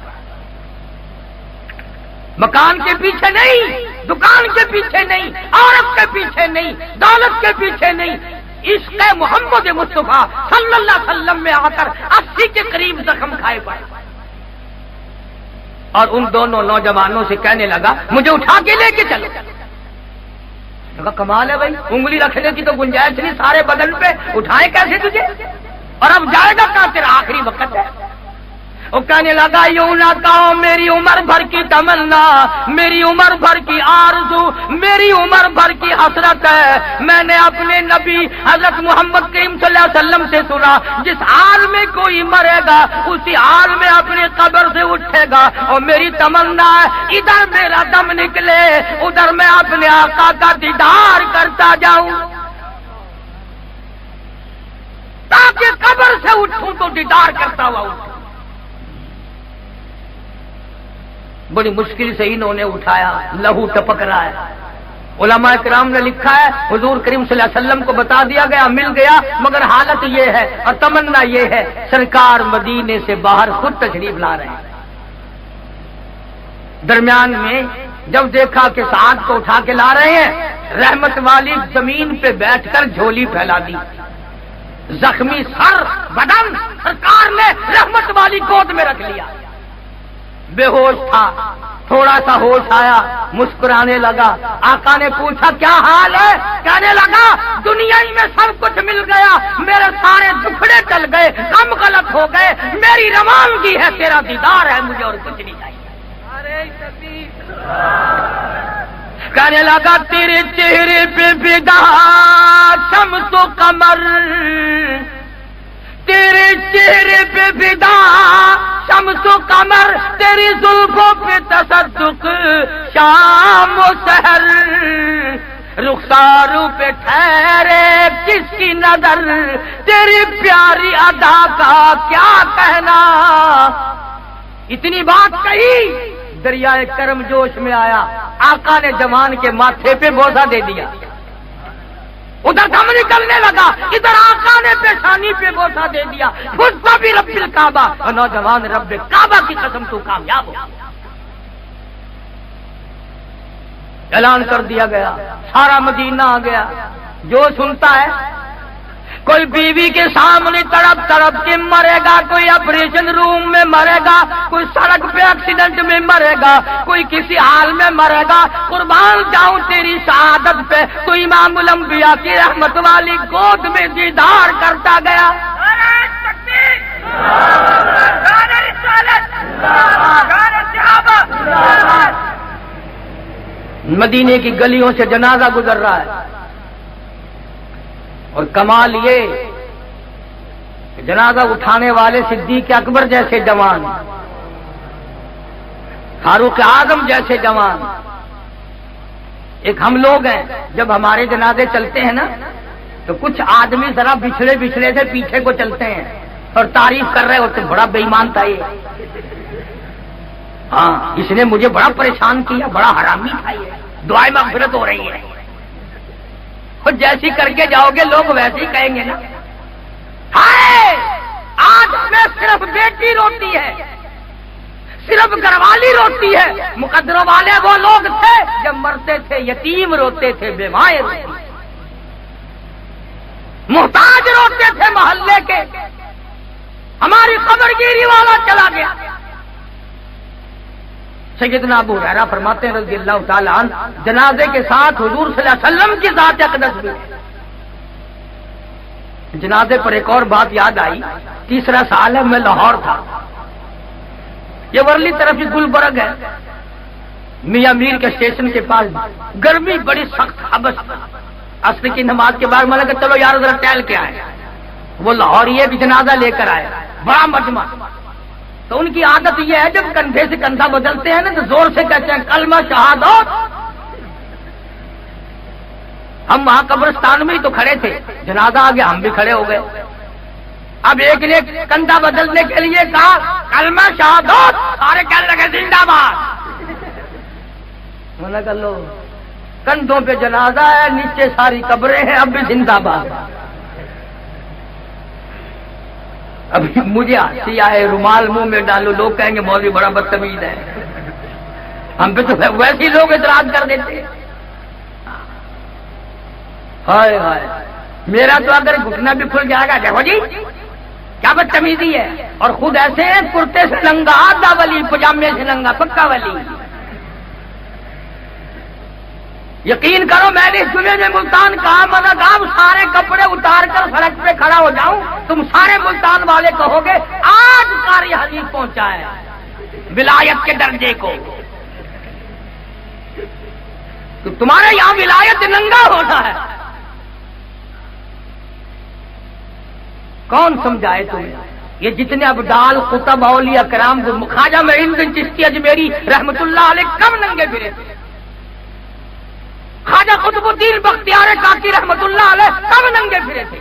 مکان کے پیچھے نہیں، دکان کے پیچھے نہیں، عورت کے پیچھے نہیں، دولت کے پیچھے نہیں، عشق محمد مصطفیٰ صلی اللہ علیہ وسلم میں آ کر 80 کے قریب زخم کھائے پڑے. اور ان دونوں نوجوانوں سے کہنے لگا مجھے اٹھا کے لے کے چلو. کمال ہے بھائی، انگلی رکھنے کی تو گنجائش نہیں، سارے بدن پہ اٹھائے کیسے تجھے؟ اور اب جائے گا کہاں؟ تیرا آخری وقت ہے. وہ کہنے لگا یوں نہ کہو میری عمر بھر کی تمنا، میری عمر بھر کی آرزو، میری عمر بھر کی حسرت ہے. میں نے اپنے نبی حضرت محمد کریم صلی اللہ علیہ وسلم سے سنا جس حال میں کوئی مرے گا اسی حال میں اپنی قبر سے اٹھے گا. اور میری تمنا ہے ادھر میرا دم نکلے ادھر میں اپنے آقا کا دیدار کرتا جاؤں، تاکہ قبر سے اٹھوں تو دیدار کرتا ہوا اٹھوں. بڑی مشکل سے انہوں نے اٹھایا، لہو ٹپک رہا ہے. علماء کرام نے لکھا ہے حضور کریم صلی اللہ علیہ وسلم کو بتا دیا گیا، مل گیا، مگر حالت یہ ہے اور تمنا یہ ہے سرکار مدینے سے باہر خود تشریف لا رہے ہیں. درمیان میں جب دیکھا کہ سعد کو اٹھا کے لا رہے ہیں، رحمت والی زمین پہ بیٹھ کر جھولی پھیلا دی. زخمی سر بدن سرکار نے رحمت والی گود میں رکھ لیا. بے ہوش تھا، تھوڑا سا ہوش آیا، مسکرانے لگا. آقا نے پوچھا کیا حال ہے؟ کہنے لگا دنیا ہی میں سب کچھ مل گیا، میرے سارے دکھڑے چل گئے، کم غلط ہو گئے، میری روانگی ہے، تیرا دیدار ہے، مجھے اور کچھ نہیں چاہیے. کہنے لگا تیرے چہرے پہ فدا شمس و قمر، تیرے چہرے پہ فدا شمس و قمر، تیری زلفوں پہ تصدق شام و سحر، رخساروں پہ ٹھہرے کس کی نظر، تیری پیاری ادا کا کیا کہنا. اتنی بات کہی، دریائے کرم جوش میں آیا. آقا نے جوان کے ماتھے پہ بوسہ دے دیا، ادھر دم نکلنے لگا، ادھر آقا نے پیشانی پہ بوسہ دے دیا. خود کو بھی رب الکعبہ، اور نوجوان رب کعبہ کی قسم تو کامیاب ہو. اعلان کر دیا گیا، سارا مدینہ آ گیا. جو سنتا ہے کوئی بیوی کے سامنے تڑپ تڑپ کے مرے گا، کوئی آپریشن روم میں مرے گا، کوئی سڑک پہ ایکسیڈنٹ میں مرے گا، کوئی کسی حال میں مرے گا. قربان جاؤں تیری شہادت پہ، تو امام الانبیاء کی رحمت والی گود میں دیدار کرتا گیا. مدینے کی گلیوں سے جنازہ گزر رہا ہے، اور کمال یہ کہ جنازہ اٹھانے والے صدیق اکبر جیسے جوان، فاروق اعظم جیسے جوان. ایک ہم لوگ ہیں، جب ہمارے جنازے چلتے ہیں نا تو کچھ آدمی ذرا بچھڑے بچھڑے سے پیچھے کو چلتے ہیں اور تعریف کر رہے ہوتے، بڑا بے ایمان تھا یہ، ہاں اس نے مجھے بڑا پریشان کیا، بڑا حرامی تھا یہ، دعائیں مغفرت ہو رہی ہے. اور جیسی کر کے جاؤ گے لوگ ویسے ہی کہیں گے نا. ہائے آج میں صرف بیٹی روتی ہے، صرف گھر والی روتی ہے. مقدروں والے وہ لوگ تھے جب مرتے تھے یتیم روتے تھے، بیوائیں روتی تھے، محتاج روتے تھے محلے کے. ہماری قبر گیری والا چلا گیا. سیدنا ابو ہریرہ فرماتے ہیں رضی اللہ تعالی عنہ، جنازے کے ساتھ حضور صلی اللہ علیہ وسلم کی ذات اقدس بھی. جنازے پر ایک اور بات یاد آئی. تیسرا سال ہے، میں لاہور تھا، یہ ورلی طرف ہی گلبرگ ہے، میاں میر کے اسٹیشن کے پاس. گرمی بڑی سخت، حبس. عصر کی نماز کے بعد میں نے کہا چلو یار ذرا ٹہل کے آئے. وہ لاہور یہ بھی جنازہ لے کر آئے، بڑا مجمع. تو ان کی عادت یہ ہے جب کندھے سے کندھا بدلتے ہیں نا تو زور سے کہتے ہیں کلمہ شہادت. ہم وہاں قبرستان میں ہی تو کھڑے تھے، جنازہ آ گیا، ہم بھی کھڑے ہو گئے. اب ایک نے کندھا بدلنے کے لیے کہا کلمہ شہادت، سارے کہنے لگے زندہ باد. میں نے کہا لو کندھوں پہ جنازہ ہے، نیچے ساری قبریں ہیں، اب بھی زندہ باد. ابھی مجھے ہنسی آئے، رومال منہ میں ڈالو، لوگ کہیں گے مولوی بڑا بدتمیز ہے، ہم پہ تو ویسے ہی لوگ اعتراض کر دیتے۔ ہائے ہائے، میرا تو اگر گھٹنا بھی کھل جائے گا، دیکھو جی کیا بدتمیزی ہے، اور خود ایسے ہیں کرتے سے ننگا، آدھا ولی، پجامے سے ننگا، پکا ولی۔ یقین کرو میں نے اس جمعے میں ملتان کہا، مدد آپ سارے کپڑے اتار کر سڑک پہ کھڑا ہو جاؤں، تم سارے ملتان والے کہو گے آج قاری حدیث پہنچا ہے ولایت کے درجے کو، تو تمہارے یہاں ولایت ننگا ہوتا ہے۔ کون سمجھائے تمہیں؟ یہ جتنے ابدال قطب اولیاء کرام، خواجہ معین بن چشتی اجمیری رحمت اللہ علیہ کم ننگے پھرے تھے، خواجہ قطب الدین بختیار کاکی رحمت اللہ علیہ کم ننگے پھرے تھے۔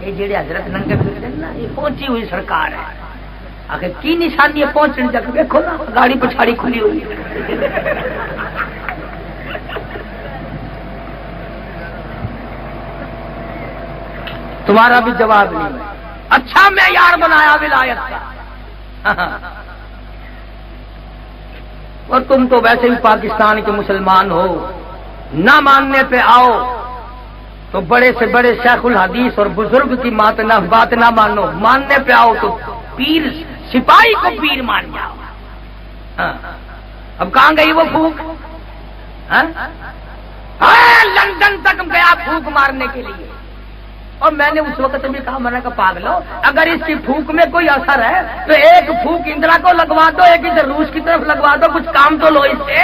یہ جڑے حضرت ننگے پھرتے ہیں نا، یہ پہنچی ہوئی سرکار ہے، آخر کی نشانی ہے پہنچنے تک؟ دیکھو نا گاڑی پچھاڑی کھلی ہوئی ہے۔ تمہارا بھی جواب نہیں ہے۔ اچھا معیار بنایا ولایت کا، اور تم تو ویسے بھی پاکستان کے مسلمان ہو، نہ ماننے پہ آؤ تو بڑے سے بڑے شیخ الحدیث اور بزرگ کی بات نہ مانو، ماننے پہ آؤ تو پیر سپاہی کو پیر مان جاؤ۔ اب کہاں گئی وہ پھوک؟ لندن تک گیا پھوک مارنے کے لیے، اور میں نے اس وقت بھی کہا، میں نے کہا پاگلو، اگر اس کی پھوک میں کوئی اثر ہے تو ایک پھوک اندرا کو لگوا دو، ایک ادھر روس کی طرف لگوا دو، کچھ کام تو لو اس سے۔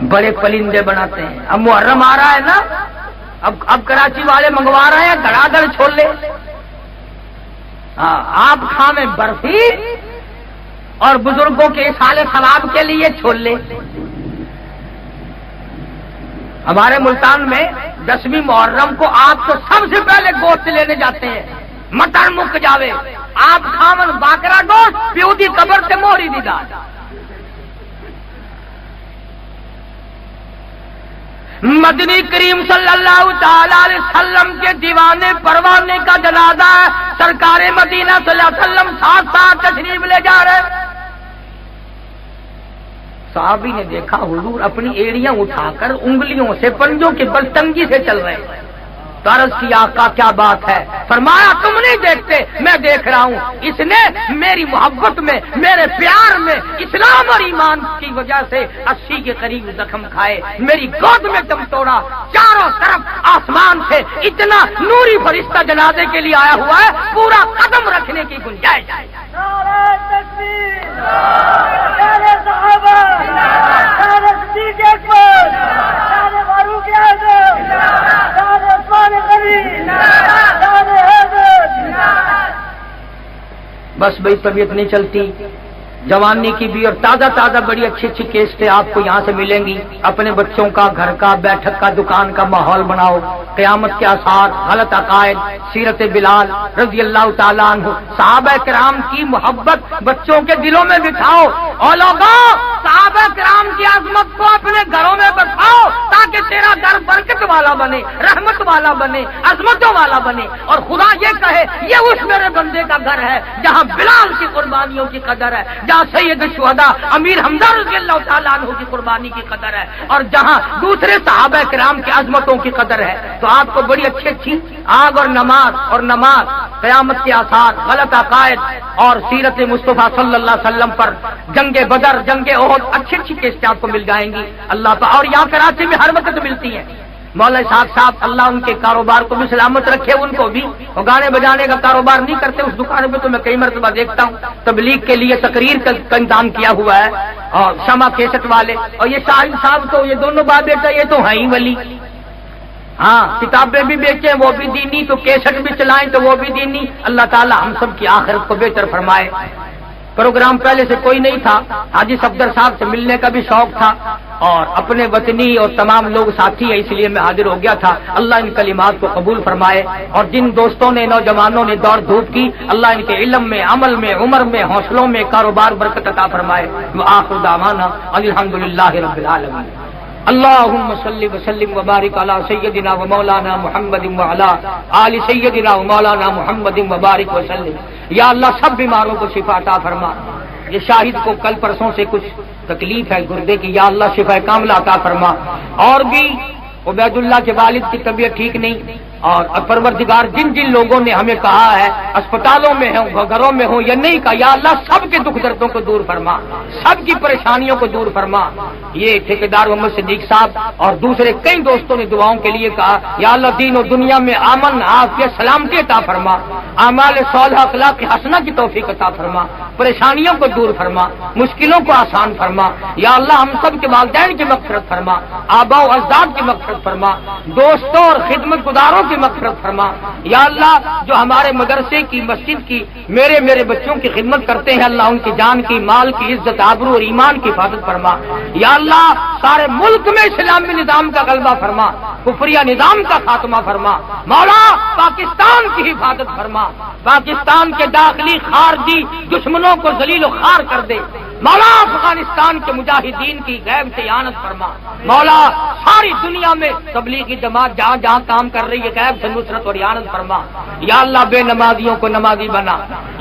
بڑے پلندے بناتے ہیں۔ اب محرم آ رہا ہے نا، اب کراچی والے منگوا رہے ہیں دھڑا دھڑ چھولے، آپ کھاویں برفی اور بزرگوں کے اصالے ثواب کے لیے چھولے۔ ہمارے ملتان میں 10ویں محرم کو آپ تو سب سے پہلے گوشت لینے جاتے ہیں، مٹن مک جاوے، آپ کھاون باکرا گوشت، پیو دی قبر سے موہری دی داد۔ مدنی کریم صلی اللہ تعالی علیہ وسلم کے دیوانے پروانے کا جنازہ ہے، سرکار مدینہ صلی اللہ علیہ وسلم ساتھ ساتھ تشریف لے جا رہے ہیں۔ صحابی نے دیکھا حضور اپنی ایڑیاں اٹھا کر انگلیوں سے پنجوں کے بل تنگی سے چل رہے ہیں، عرض کیا آقا کیا بات ہے؟ فرمایا تم نہیں دیکھتے، میں دیکھ رہا ہوں، اس نے میری محبت میں، میرے پیار میں، اسلام اور ایمان کی وجہ سے 80 کے قریب زخم کھائے، میری گود میں دم توڑا، چاروں طرف آسمان سے اتنا نوری فرشتہ جنازے کے لیے آیا ہوا ہے، پورا قدم رکھنے کی گنجائش ہے۔ بس بھائی طبیعت نہیں چلتی، جوانی کی بھی، اور تازہ تازہ بڑی اچھی اچھی کیسٹیں آپ کو یہاں سے ملیں گی۔ اپنے بچوں کا، گھر کا، بیٹھک کا، دکان کا ماحول بناؤ، قیامت کے آثار، غلط عقائد، سیرت بلال رضی اللہ تعالیٰ عنہ، صحابہ کرام کی محبت بچوں کے دلوں میں بٹھاؤ، اور لوگوں صحابہ کرام کی عظمت کو اپنے گھروں میں بساؤ تاکہ تیرا گھر برکت والا بنے، رحمت والا بنے، عظمتوں والا بنے، اور خدا یہ کہے یہ اس میرے بندے کا گھر ہے جہاں بلال کی قربانیوں کی قدر ہے، جہاں سید الشہداء امیر حمزہ رضی اللہ تعالیٰ عنہ کی قربانی کی قدر ہے، اور جہاں دوسرے صحابہ کرام کی عظمتوں کی قدر ہے۔ تو آپ کو بڑی اچھی اچھی آگ اور نماز، قیامت کے آثار، غلط عقائد اور سیرت مصطفیٰ صلی اللہ علیہ وسلم پر، جنگ بدر، جنگ احد، اچھی اچھی کیسٹیں آپ کو مل جائیں گی اللہ تعالیٰ، اور یہاں کراچی میں ہر وقت ملتی ہیں۔ مولا صاحب اللہ ان کے کاروبار کو بھی سلامت رکھے، ان کو بھی، اور گانے بجانے کا کاروبار نہیں کرتے اس دکان پہ، تو میں کئی مرتبہ دیکھتا ہوں تبلیغ کے لیے تقریر کا انتظام کیا ہوا ہے، اور شمع کیسٹ والے، اور یہ شاہد صاحب تو یہ دونوں باپ بیٹا یہ تو ہیں ہی ولی، ہاں کتابیں بھی بیچیں وہ بھی دینی، تو کیسٹ بھی چلائیں تو وہ بھی دینی۔ اللہ تعالی ہم سب کی آخرت کو بہتر فرمائے۔ پروگرام پہلے سے کوئی نہیں تھا، حاجی صفدر صاحب سے ملنے کا بھی شوق تھا، اور اپنے وطنی اور تمام لوگ ساتھی ہیں اس لیے میں حاضر ہو گیا تھا. اللہ ان کلمات کو قبول فرمائے. اور جن دوستوں نے نوجوانوں نے دوڑ دھوپ کی اللہ ان کے علم میں عمل میں عمر میں حوصلوں میں کاروبار برکت عطا فرمائے. وآخر دعوانا الحمدللہ رب العالمین. اللہم صلی وسلم وبارک علی سیدنا و مولانا محمد وعلی آل سیدنا و مولانا محمد وبارک وسلم. یا اللہ سب بیماروں کو شفا عطا فرما. یہ شاہد کو کل پرسوں سے کچھ تکلیف ہے گردے کی، یا اللہ شفا کاملہ عطا فرما. اور بھی عبید اللہ کے والد کی طبیعت ٹھیک نہیں، اور پروردگار جن جن لوگوں نے ہمیں کہا ہے اسپتالوں میں ہوں گھروں میں ہوں یا نہیں کہا، یا اللہ سب کے دکھ دردوں کو دور فرما، سب کی پریشانیوں کو دور فرما. یہ ٹھیکیدار محمد صدیق صاحب اور دوسرے کئی دوستوں نے دعاؤں کے لیے کہا، یا اللہ دین و دنیا میں امن عافیت سلامتی عطا فرما، اعمال صالحہ اخلاق حسنہ کی توفیق عطا فرما، پریشانیوں کو دور فرما، مشکلوں کو آسان فرما. یا اللہ ہم سب کے والدین کی مغفرت فرما، آباء و اجداد کی مغفرت فرما، دوستوں اور خدمت گزاروں کی مغفرت فرما. یا اللہ جو ہمارے مدرسے کی مسجد کی میرے بچوں کی خدمت کرتے ہیں اللہ ان کی جان کی مال کی عزت آبرو اور ایمان کی حفاظت فرما. یا اللہ سارے ملک میں اسلامی نظام کا غلبہ فرما، کفریہ نظام کا خاتمہ فرما. مولا پاکستان کی حفاظت فرما، پاکستان کے داخلی خارجی دشمنوں کو ذلیل و خوار کر دے. مولا افغانستان کے مجاہدین کی غیب سے اعانت فرما. مولا ساری دنیا میں تبلیغی جماعت جہاں جہاں کام کر رہی ہے غیب سے نصرت اور اعانت فرما. یا اللہ بے نمازیوں کو نمازی بنا.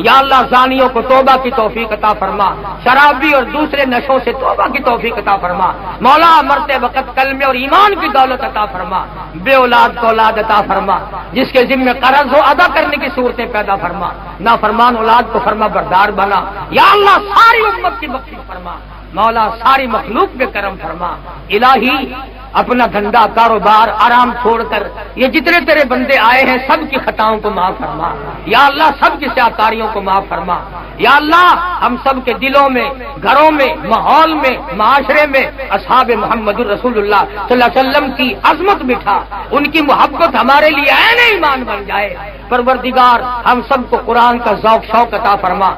یا اللہ زانیوں کو توبہ کی توفیق عطا فرما، شرابی اور دوسرے نشوں سے توبہ کی توفیق عطا فرما. مولا مرتے وقت کلمے اور ایمان کی دولت عطا فرما. بے اولاد کو اولاد عطا فرما، جس کے ذمہ قرض ہو ادا کرنے کی صورتیں پیدا فرما. نافرمان اولاد کو فرما بردار بنا. یا اللہ ساری امت کی بخشش فرما. مولا ساری مخلوق پہ کرم فرما. الہی اپنا دھندا کاروبار آرام چھوڑ کر یہ جتنے تیرے بندے آئے ہیں سب کی خطاؤں کو معاف فرما. یا اللہ سب کی سیاکاریوں کو معاف فرما. یا اللہ ہم سب کے دلوں میں گھروں میں ماحول میں معاشرے میں اصحاب محمد رسول اللہ صلی اللہ علیہ وسلم کی عظمت بٹھا، ان کی محبت ہمارے لیے عین ایمان بن جائے. پروردگار ہم سب کو قرآن کا ذوق شوق عطا فرما.